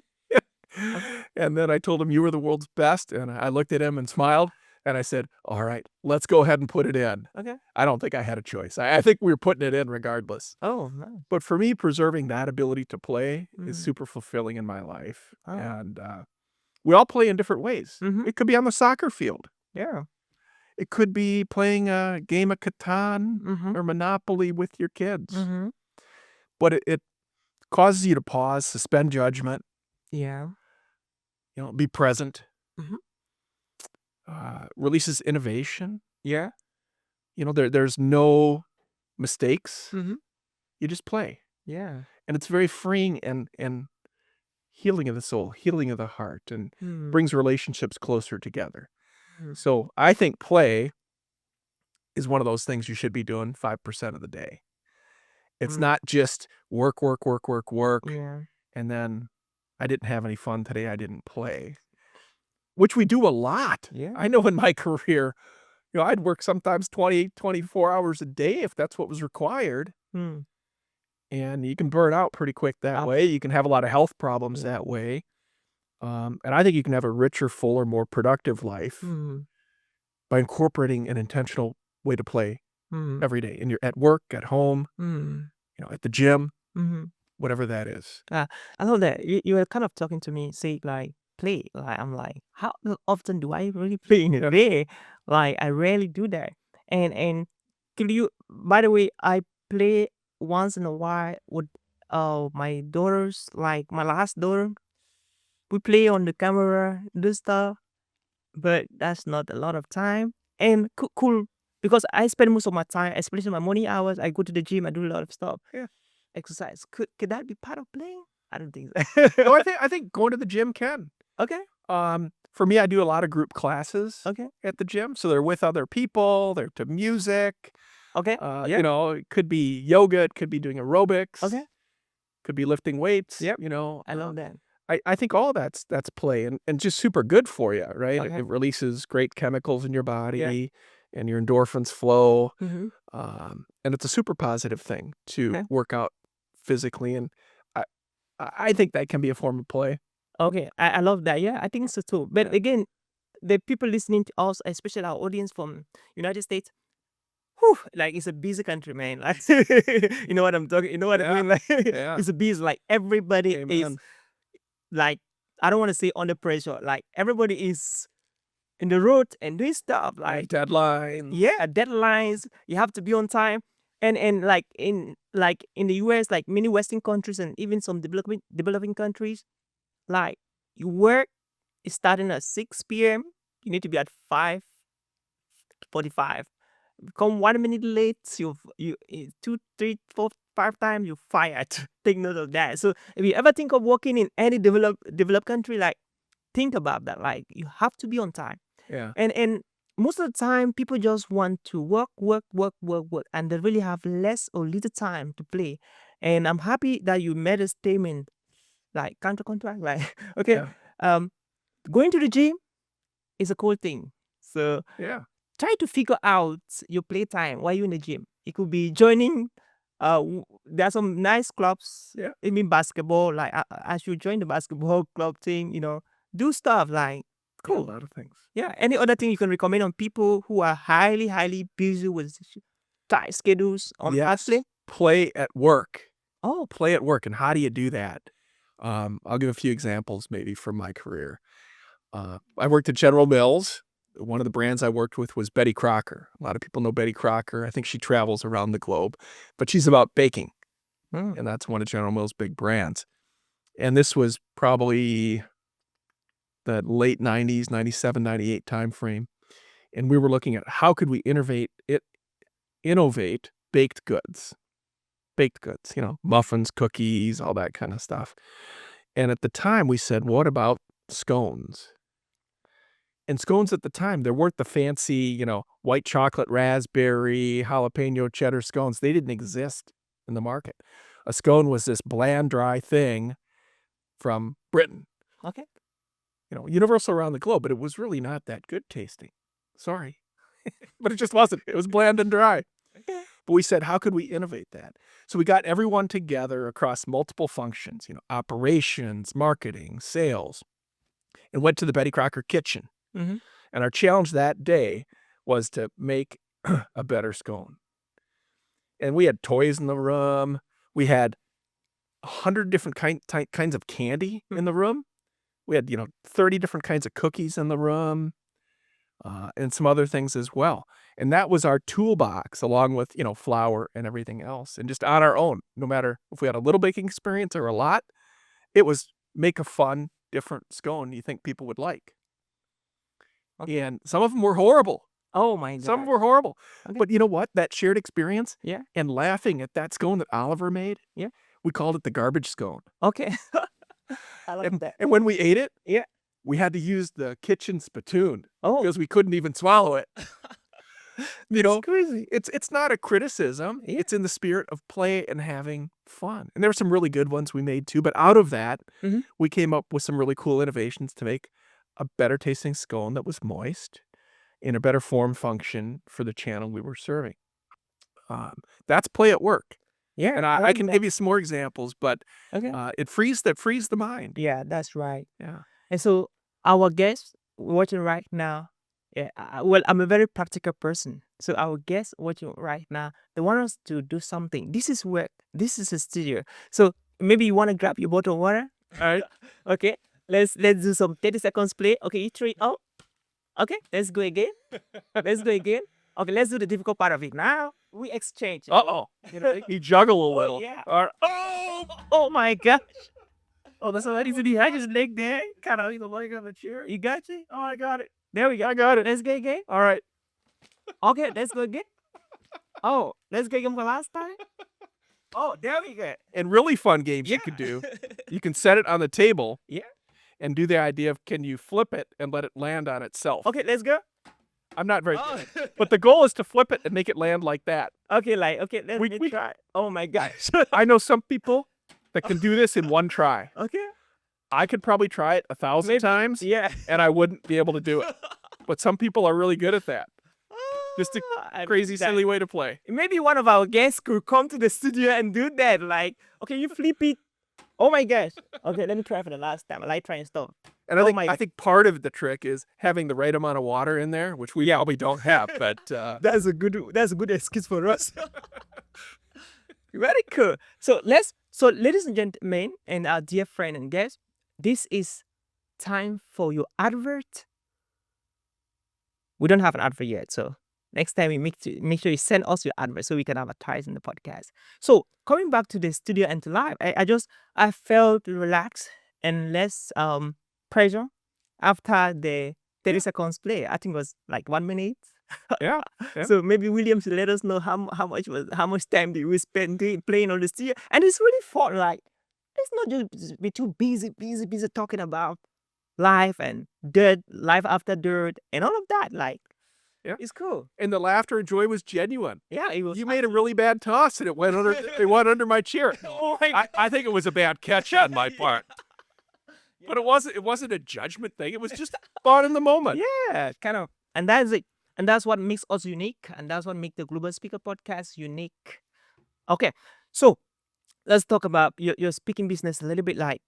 And then I told him, "You were the world's best." And I looked at him and smiled. And I said, "All right, let's go ahead and put it in." Okay. I don't think I had a choice. I think we were putting it in regardless. Oh nice. But for me, preserving that ability to play is Mm. super fulfilling in my life. Oh. And we all play in different ways. Mhm. It could be on the soccer field. Yeah. It could be playing a game of Catan Mhm. or Monopoly with your kids. Mhm. But it causes you to pause, suspend judgment, Yeah. be present, Mhm. releases innovation. Yeah. There's no mistakes. Mhm. You just play. Yeah. And it's very freeing and healing of the soul, healing of the heart, and Mm. brings relationships closer together. Mm. So I think play is one of those things you should be doing 5% of the day. It's Mm. not just work, work, work, work, work, Yeah. and then I didn't have any fun today, I didn't play, which we do a lot. Yeah. I know in my career, I'd work sometimes 20, 24 hours a day if that's what was required. Mm. And you can burn out pretty quick that way. You can have a lot of health problems that way. And I think you can have a richer, fuller, more productive life Mm. by incorporating an intentional way to play Mm. every day. And you're at work, at home, Mm. at the gym, Mhm. whatever that is. I love that you were kind of talking to me, say like play. Like I'm like, how often do I really play in a day? Like I rarely do that. And could you, by the way, I play once in a while with my daughters, like my last daughter. We play on the camera, do stuff, but that's not a lot of time. And cool, because I spend most of my time, especially my morning hours. I go to the gym. I do a lot of stuff. Yeah. Exercise. Could that be part of playing? I don't think No, so. I think going to the gym can. Okay. For me, I do a lot of group classes Okay. at the gym, so they're with other people. They're to music. Okay. Yeah. You know, it could be yoga. It could be doing aerobics. Okay. Could be lifting weights. Yep. You know, I love that. I think all that's play and just super good for you, right? Okay. It releases great chemicals in your body, Yeah. and your endorphins flow. Mm-hmm. And it's a super positive thing to Okay. work out physically, and I I think that can be a form of play. Okay. I love that. Yeah, I think so too. But Yeah. again, the people listening to us, especially our audience from United States, whew, like it's a busy country, man. Like you know what I'm talking. You know what I Yeah. mean? Like Yeah. it's a busy. Like everybody is Amen. like, I don't want to say under pressure. Like everybody is in the road and doing stuff. Like Like deadlines. yeah, deadlines. You have to be on time. And like in the US, like many Western countries and even some developing countries, like you work is starting at 6 p.m. You need to be at 5:45. Come 1 minute late, two, three, four, 5 times you fired. Take note of that. So if you ever think of working in any developed country, like think about that. Like you have to be on time. Yeah. And most of the time, people just want to work, and they really have less or little time to play. And I'm happy that you made a statement like counter contract. Like okay, Yeah. going to the gym is a cool thing. So Yeah. try to figure out your playtime while you're in the gym. It could be joining. There are some nice clubs. Yeah. I mean basketball. Like I should join the basketball club thing. Do stuff like Yeah, a cool. lot of things. Yeah. Any other thing you can recommend on people who are highly busy with tight schedules on Yes. play? Play at work. Oh, Play at work. And how do you do that? I'll give a few examples maybe from my career. I worked at General Mills. One of the brands I worked with was Betty Crocker. A lot of people know Betty Crocker. I think she travels around the globe, but she's about baking, and that's one of General Mills' big brands. And this was probably the late 90s, 97, 98 timeframe. And we were looking at how could we innovate baked goods. Baked goods, muffins, cookies, all that kind of stuff. And at the time we said, what about scones? And scones at the time, there weren't the fancy, white chocolate, raspberry, jalapeno, cheddar scones. They didn't exist in the market. A scone was this bland, dry thing from Britain. okay. Universal around the globe, but it was really not that good tasting. Sorry. But it just wasn't. It was bland and dry. Okay. But we said, how could we innovate that? So we got everyone together across multiple functions, operations, marketing, sales, and went to the Betty Crocker kitchen. Mm-hmm. And our challenge that day was to make a better scone. And we had toys in the room. We had 100 different kinds of candy in the room. We had, 30 different kinds of cookies in the room, and some other things as well. And that was our toolbox along with, flour and everything else. And just on our own, no matter if we had a little baking experience or a lot, it was make a fun, different scone you think people would like. Okay. And some of them were horrible. Oh my God. Some were horrible. Okay. But you know what? That shared experience Yeah. and laughing at that scone that Oliver made, Yeah. we called it the garbage scone. Okay. I like that. And when we ate it, Yeah. we had to use the kitchen spittoon Oh, because we couldn't even swallow it. it's crazy. It's not a criticism. Yeah. It's in the spirit of play and having fun. And there were some really good ones we made too. But out of that, Mhm. we came up with some really cool innovations to make a better tasting scone that was moist in a better form function for the channel we were serving. That's play at work. Yeah. And I I like can that. give you some more examples, but Okay. it frees the mind. Yeah, that's right. Yeah. And so our guest watching right now, yeah, well, I'm a very practical person. So our guest watching right now, they want us to do something. This is work. This is a studio. So maybe you want to grab your bottle of water. All right. Okay. Let's do some 30 seconds play. Okay, you three. Oh, okay. Let's go again. Let's go again. Okay, let's do the difficult part of it now. We exchange. Uh-oh. You juggle a little. Oh, yeah. All right. Oh my gosh. Oh, that's what easy. I just leg there, kind of leg on the chair. You got you? Oh, I got it. There we go. I got it. Let's get again. All right. Okay, let's go again. Oh, let's get again for last time. Oh, there we go. And really fun games you could do. You can set it on the table. Yeah. And do the idea of can you flip it and let it land on itself. Okay, let's go. I'm not very good. But the goal is to flip it and make it land like that. Okay, let's We- try. Oh my gosh. I know some people that can do this in one try. Okay. I could probably try it 1,000 times Yeah. and I wouldn't be able to do it. But some people are really good at that. Just a I crazy, mean, that- silly way to play. Maybe one of our guests could come to the studio and do that. Like, okay, you flip it. Oh my gosh. Okay, let me try for the last time. I like trying stuff. And Oh I my- think part of the trick is having the right amount of water in there, which we probably don't have. But That's a good excuse for us. Very cool. So ladies and gentlemen, and our dear friend and guest, this is time for your advert. We don't have an advert yet, so next time we make sure you send us your advert so we can advertise in the podcast. So coming back to the studio and to live, I felt relaxed and less pressure after the 30 seconds play. I think it was like 1 minute. yeah. So maybe William should let us know how much time did we spend playing on the studio, and it's really fun. Like, it's not just be too busy talking about life and dirt, life after dirt, and all of that. Like, Yeah. it's cool. And the laughter and joy was genuine. Yeah, it was. You made a really bad toss and it went under. It went under my chair. Oh my I think it was a bad catch on my part. But it wasn't a judgment thing. It was just fun in the moment. Yeah, kind of. And that's it. And that's what makes us unique. And that's what makes the Global Speaker Podcast unique. Okay, so let's talk about your speaking business a little bit. Like,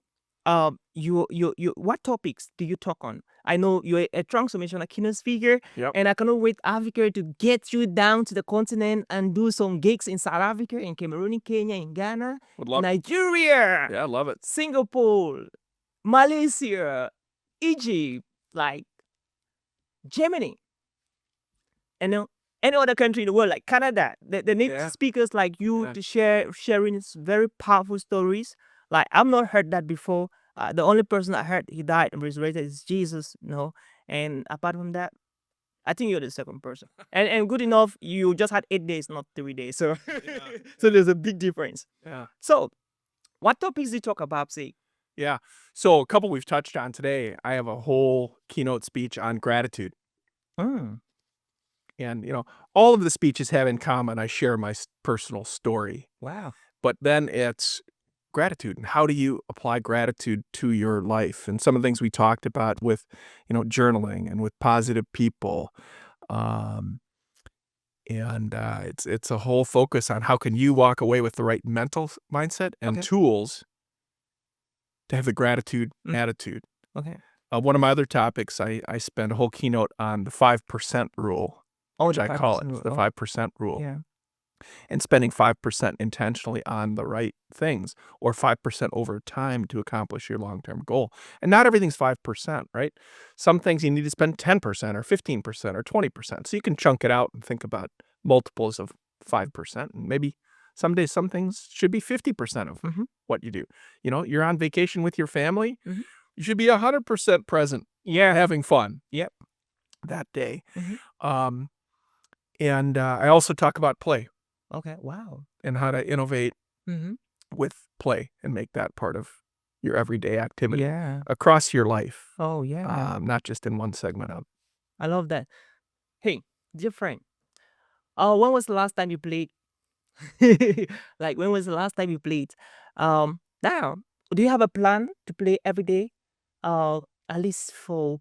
you what topics do you talk on? I know you're a transformational keynote speaker, Yep. and I cannot wait, Africa, to get you down to the continent and do some gigs in South Africa, in Cameroon, in Kenya, in Ghana, Would love. Nigeria, Yeah, I love it. Singapore, Malaysia, Egypt, like Germany, and any other country in the world, like Canada. They need Yeah. speakers like you Yeah. to sharing very powerful stories. Like, I've not heard that before. The only person I heard he died and resurrected is Jesus, And apart from that, I think you're the second person. And good enough, you just had 8 days, not 3 days. So so there's a big difference. Yeah. So what topics do you talk about, say? Yeah. So a couple we've touched on today. I have a whole keynote speech on gratitude. And, all of the speeches have in common, I share my personal story. Wow. But then it's gratitude. And how do you apply gratitude to your life? And some of the things we talked about with, journaling and with positive people. It's a whole focus on how can you walk away with the right mental mindset and Okay. tools to have the gratitude Mm. attitude. Okay. One of my other topics, I spent a whole keynote on the 5% rule, which the I call it 5% rule. the 5% rule. Yeah. And spending 5% intentionally on the right things, or 5% over time to accomplish your long-term goal. And not everything's 5%, right? Some things you need to spend 10% or 15% or 20%. So you can chunk it out and think about multiples of 5%. And maybe someday some things should be 50% of Mhm. what you do. You're on vacation with your family. Mhm. You should be 100% present, having fun. Yep. That day. Mhm. And I also talk about play Okay. Wow. and how to innovate Mm-hmm. with play and make that part of your everyday activity Yeah. across your life, Oh, yeah. not just in one segment of. I love that. Hey, dear friend. When was the last time you played? Like, when was the last time you played? Now, do you have a plan to play every day? At least for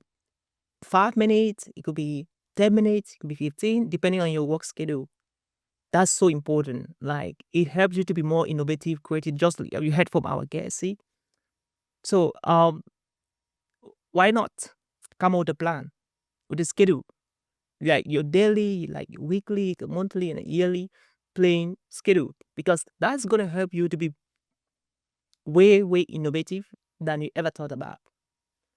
5 minutes. It could be 10 minutes. It could be 15, depending on your work schedule. That's so important. Like, it helps you to be more innovative, creative. Just like you heard from our guest, see. So, why not come out with a plan with a schedule? Like your daily, like your weekly, your monthly, and a yearly playing schedule, because that's gonna help you to be way, way innovative than you ever thought about.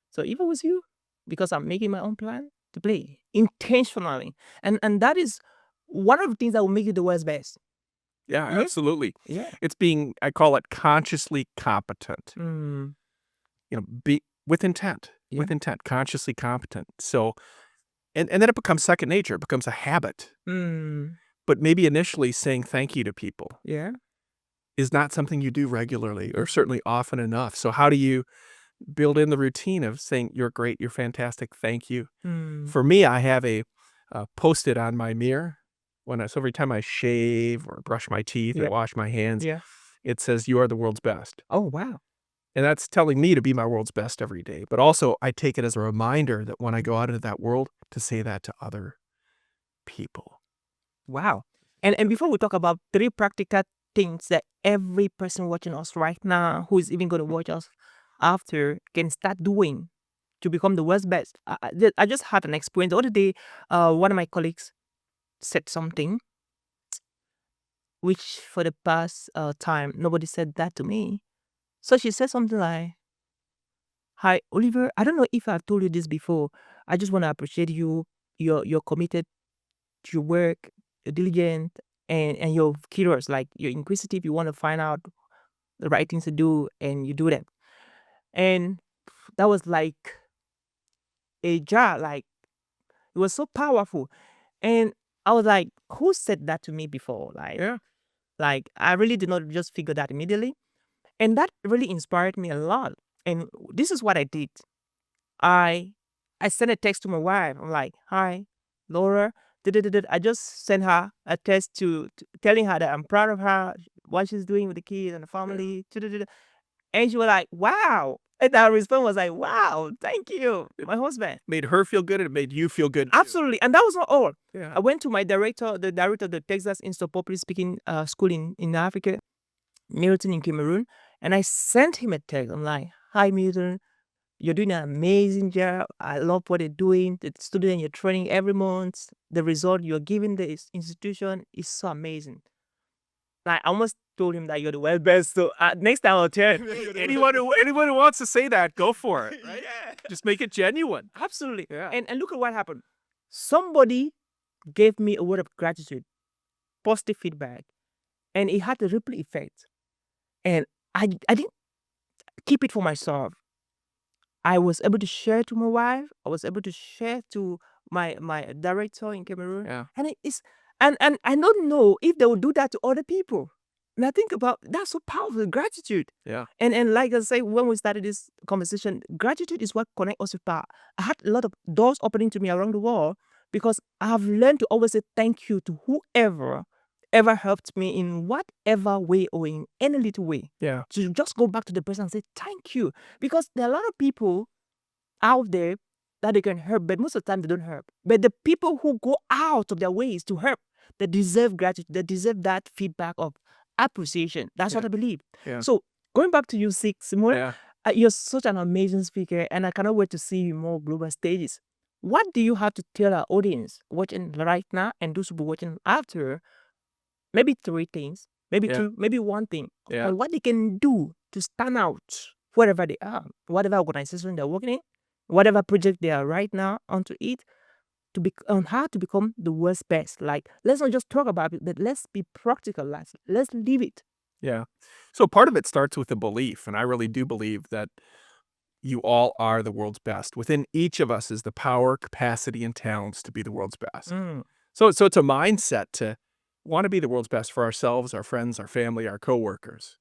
So if it was you, because I'm making my own plan to play intentionally, and that is one of the things that will make you the world's best. Yeah, Yeah. absolutely. Yeah. It's being, I call it consciously competent. Mm. Be with intent, Yeah. consciously competent. So, and then it becomes second nature. It becomes a habit. Mm. But maybe initially saying thank you to people Yeah. is not something you do regularly or certainly often enough. So how do you build in the routine of saying you're great, you're fantastic, thank you? Mm. For me, I have a Post-it on my mirror so every time I shave or brush my teeth or Yeah. wash my hands, Yeah. it says you are the world's best. Oh, wow. And that's telling me to be my world's best every day. But also I take it as a reminder that when I go out into that world, to say that to other people. Wow. And before we talk about 3 practical things that every person watching us right now, who is even going to watch us after, can start doing to become the world's best. I just had an experience the other day. One of my colleagues said something which for the past time nobody said that to me. So she said something like, "Hi, Oliver. I don't know if I've told you this before. I just want to appreciate you. You're committed to your work, you're diligent, and you're curious. Like you're inquisitive. You want to find out the right things to do, and you do them." And that was like a jar. Like it was so powerful. And I was like, "Who said that to me before?" Yeah. Like I really did not just figure that immediately. And that really inspired me a lot. And this is what I did. I I sent a text to my wife. I'm like, "Hi, Laura." I just sent her a text telling her that I'm proud of her, what she's doing with the kids and the family. And she was like, "Wow." And our response was like, "Wow, thank you, my husband." Made her feel good and it made you feel good too. Absolutely. And that was not all. Yeah. I went to my director, the director of the Texas Institute of Public Speaking School in Africa, Milton in Cameroon, and I sent him a text. I'm like, "Hi, Milton. You're doing an amazing job. I love what you're doing. The student you're training every month, the result you're giving the institution is so amazing." Like, I almost told him that you're the world best. So next time I'll tell him. Anyone who wants to say that, go for it. Right? Yeah, Just make it genuine. absolutely. Yeah. And look at what happened. Somebody gave me a word of gratitude, positive feedback, and it had a ripple effect. And I didn't keep it for myself. I was able to share to my wife. I was able to share to my director in Cameroon. Yeah. And and I don't know if they will do that to other people. And I think about that's so powerful, gratitude. Yeah. And like I say, when we started this conversation, gratitude is what connects us with power. I had a lot of doors opening to me around the world because I have learned to always say thank you to whoever ever helped me in whatever way or in any little way. Yeah. To just go back to the person and say thank you. Because there are a lot of people out there that they can help, but most of the time they don't help. But the people who go out of their ways to help, they deserve gratitude. They deserve that feedback of appreciation. That's what I believe. Yeah. So going back to you, Simone, Yeah. you're such an amazing speaker, and I cannot wait to see you in more global stages. What do you have to tell our audience watching right now and those who will be watching after? Maybe 3 things, maybe Yeah. 2, maybe 1 thing Yeah. on what they can do to stand out wherever they are, whatever organization they're working in, whatever project they are right now onto it, on how to become the world's best. Like, let's not just talk about it, but let's be practical. Let's live it. Yeah. So part of it starts with a belief, and I really do believe that you all are the world's best. Within each of us is the power, capacity, and talents to be the world's best. Mm. So it's a mindset to want to be the world's best for ourselves, our friends, our family, our coworkers.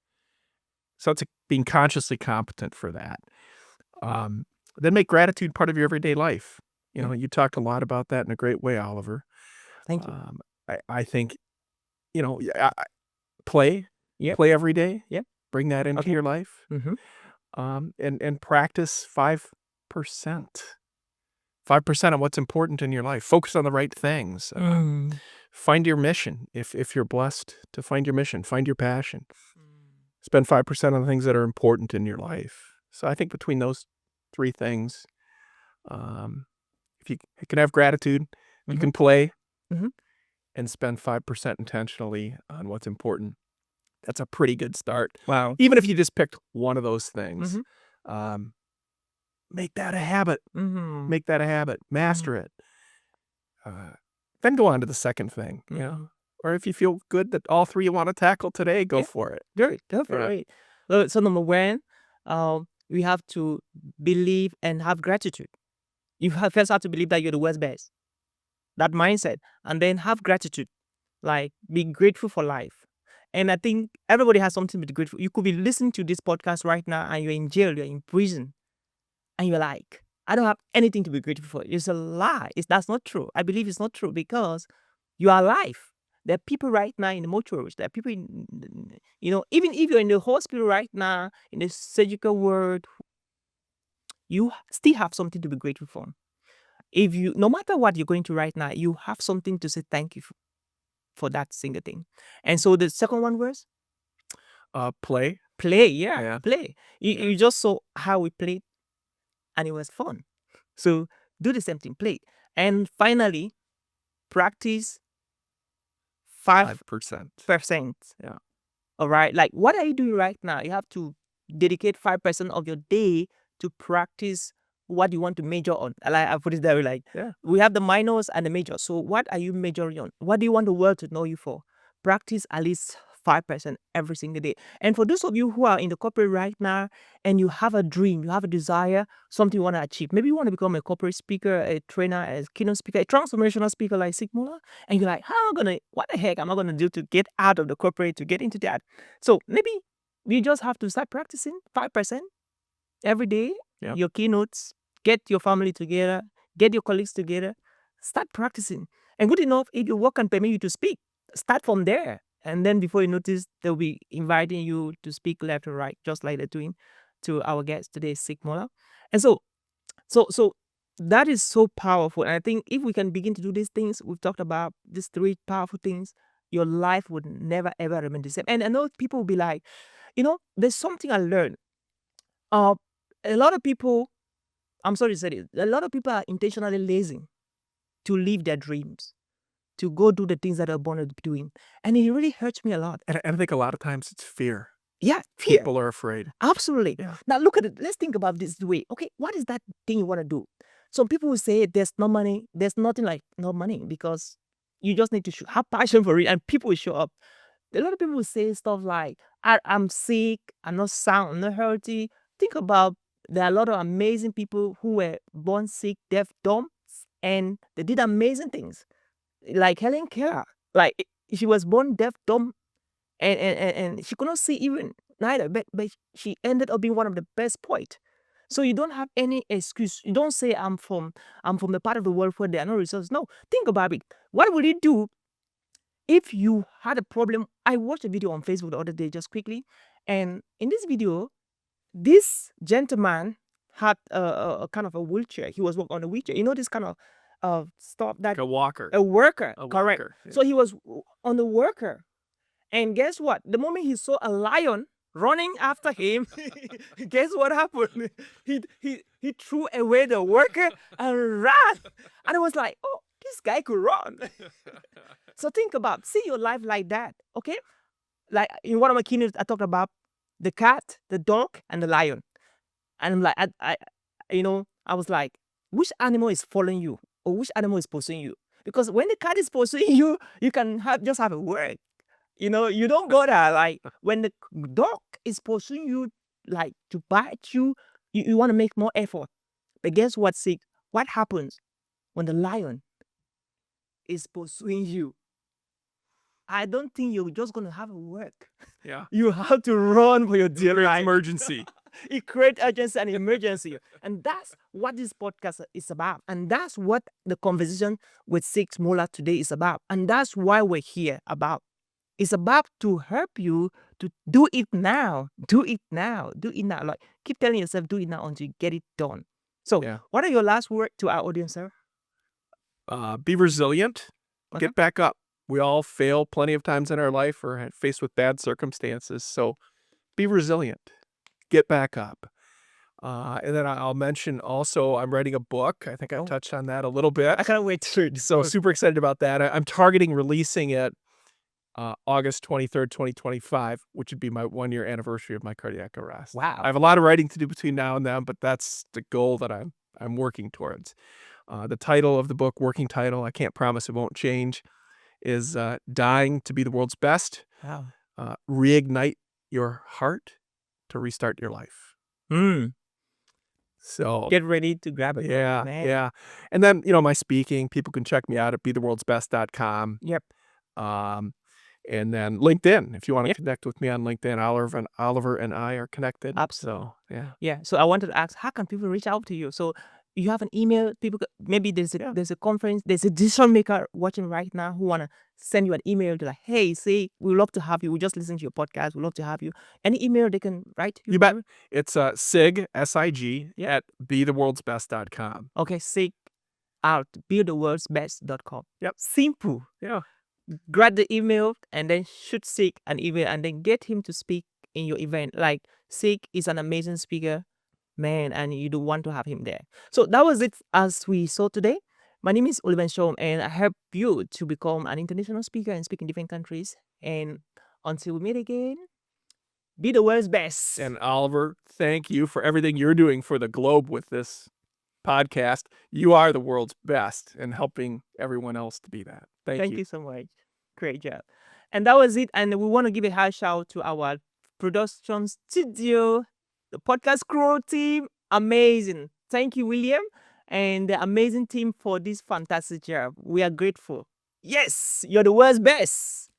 So it's being consciously competent for that. Then make gratitude part of your everyday life. You know, you talked a lot about that in a great way, Oliver. Thank you. I think, play Yep. play every day. Yep. Bring that into Okay. your life. Mhm. And practice 5%. 5% on what's important in your life. Focus on the right things. Find your mission. If you're blessed to find your mission, find your passion. Spend 5% on the things that are important in your life. So I think between those 3 things, if you can have gratitude, you can play, Mhm. and spend 5% intentionally on what's important. That's a pretty good start. Wow. Even if you just picked one of those things, Mhm. make that a habit. Mhm. Make that a habit. Master it. then go on to the second thing. Yeah. Or if you feel good that all three you want to tackle today, go for it. Great, go for it. So number one, we have to believe and have gratitude. You first have to believe that you're the world's best. That mindset, and then have gratitude. Like, be grateful for life. And I think everybody has something to be grateful. You could be listening to this podcast right now, and you're in jail, you're in prison, and you're like, I don't have anything to be grateful for. It's a lie. That's not true. I believe it's not true because you are alive. There are people right now in the mortuaries. There are people even if you're in the hospital right now, in the surgical ward, you still have something to be grateful for. No matter what you're going through right now, you have something to say thank you for that single thing. And so the second one was Play. play. Yeah. Play. You just saw how we played, and it was fun. So do the same thing, play. And finally, practice 5%. Yeah. All right. Like, what are you doing right now? You have to dedicate 5% of your day to practice what you want to major on. Like, I put it there, like, we have the minors and the majors. So what are you majoring on? What do you want the world to know you for? Practice at least 5% every single day. And for those of you who are in the corporate right now and you have a dream, you have a desire, something you want to achieve. Maybe you want to become a corporate speaker, a trainer, a keynote speaker, a transformational speaker like Muller. And you're like, what the heck am I going to do to get out of the corporate, to get into that? So maybe you just have to start practicing 5% every day. Your keynotes, get your family together, get your colleagues together, start practicing. And good enough, if your work can permit you to speak, start from there. And then before you notice, they'll be inviting you to speak left or right, just like they're doing to our guest today, Muller. And so that is so powerful. And I think if we can begin to do these things, we've talked about these 3 powerful things, your life would never, ever remain the same. And I know people will be like, there's something I learned. A lot of people, I'm sorry to say this, a lot of people are intentionally lazy to live their dreams, to go do the things that they're born to be doing. And it really hurts me a lot. And I think a lot of times it's fear. Yeah, fear. People are afraid. Absolutely. Yeah. Now look at it. Let's think about this way. Okay, what is that thing you want to do? Some people will say there's no money. There's nothing like no money because you just need to have passion for it, and people will show up. A lot of people will say stuff like, I'm sick, I'm not sound, I'm not healthy. Think about, there are a lot of amazing people who were born sick, deaf, dumb, and they did amazing things. Like Helen Keller. Like, she was born deaf, dumb, and she could not see even neither, but she ended up being one of the best poets. So you don't have any excuse. You don't say I'm from the part of the world where there are no resources. No, think about it. What would you do if you had a problem? I watched a video on Facebook the other day, just quickly, and in this video, this gentleman had a kind of a wheelchair. He was working on a wheelchair. You know, this kind of stuff that a walker. A worker. A correct. walker, yeah. So he was on the worker. And guess what? The moment he saw a lion running after him, guess what happened? He threw away the worker and ran. And I was like, oh, this guy could run. So think about, see your life like that, okay? Like in one of my keynotes, I talked about the cat, the dog, and the lion. And I'm like, I was like, which animal is following you, or which animal is pursuing you? Because when the cat is pursuing you, you can just have a word. You don't go there. Like when the dog is pursuing you, like to bite you, you want to make more effort. But guess what, Sig? What happens when the lion is pursuing you? I don't think you're just going to have a work. Yeah. You have to run for your dear life. Emergency. It creates urgency and emergency. And that's what this podcast is about. And that's what the conversation with Muller today is about. And that's why we're here about. It's about to help you to do it now. Do it now. Do it now. Like, keep telling yourself, do it now until you get it done. So, what are your last words to our audience, sir? Be resilient. Okay. Get back up. We all fail plenty of times in our life or faced with bad circumstances. So be resilient. Get back up. And then I'll mention also, I'm writing a book. I think I touched on that a little bit. I can't wait to read. So super excited about that. I'm targeting releasing it August 23rd, 2025, which would be my 1-year anniversary of my cardiac arrest. Wow. I have a lot of writing to do between now and then, but that's the goal that I'm working towards. The title of the book, working title, I can't promise it won't change, is Dying to be the World's Best. Wow. Reignite your heart to restart your life. So Get ready to grab it. yeah, Man. yeah. And then, my speaking, people can check me out at betheworldsbest.com. Yep. And then LinkedIn, if you want to Yep. connect with me on LinkedIn, Oliver and I are connected. Absolutely. So, yeah. Yeah. So I wanted to ask, how can people reach out to you? So you have an email. People maybe there's Yeah. a conference. There's a decision maker watching right now who wanna send you an email to like, hey, say we love to have you. We just listened to your podcast. We love to have you. Any email they can write to you? You bet. It's SIG, S-I-G, at betheworldsbest.com. Okay, seek out buildtheworldsbest.com. Yep. Simple. Yeah. Grab the email and then shoot Seek an email and then get him to speak in your event. Like Seek is an amazing speaker, man, and you do want to have him there. So that was it as we saw today. My name is Oliver Nshom and I help you to become an international speaker and speak in different countries. And until we meet again, be the world's best. And Oliver, thank you for everything you're doing for the globe with this podcast. You are the world's best and helping everyone else to be that. Thank you so much. Great job. And that was it. And we want to give a high shout to our production studio, the podcast crew team. Amazing. Thank you, William, and the amazing team for this fantastic job. We are grateful. Yes, you're the world's best.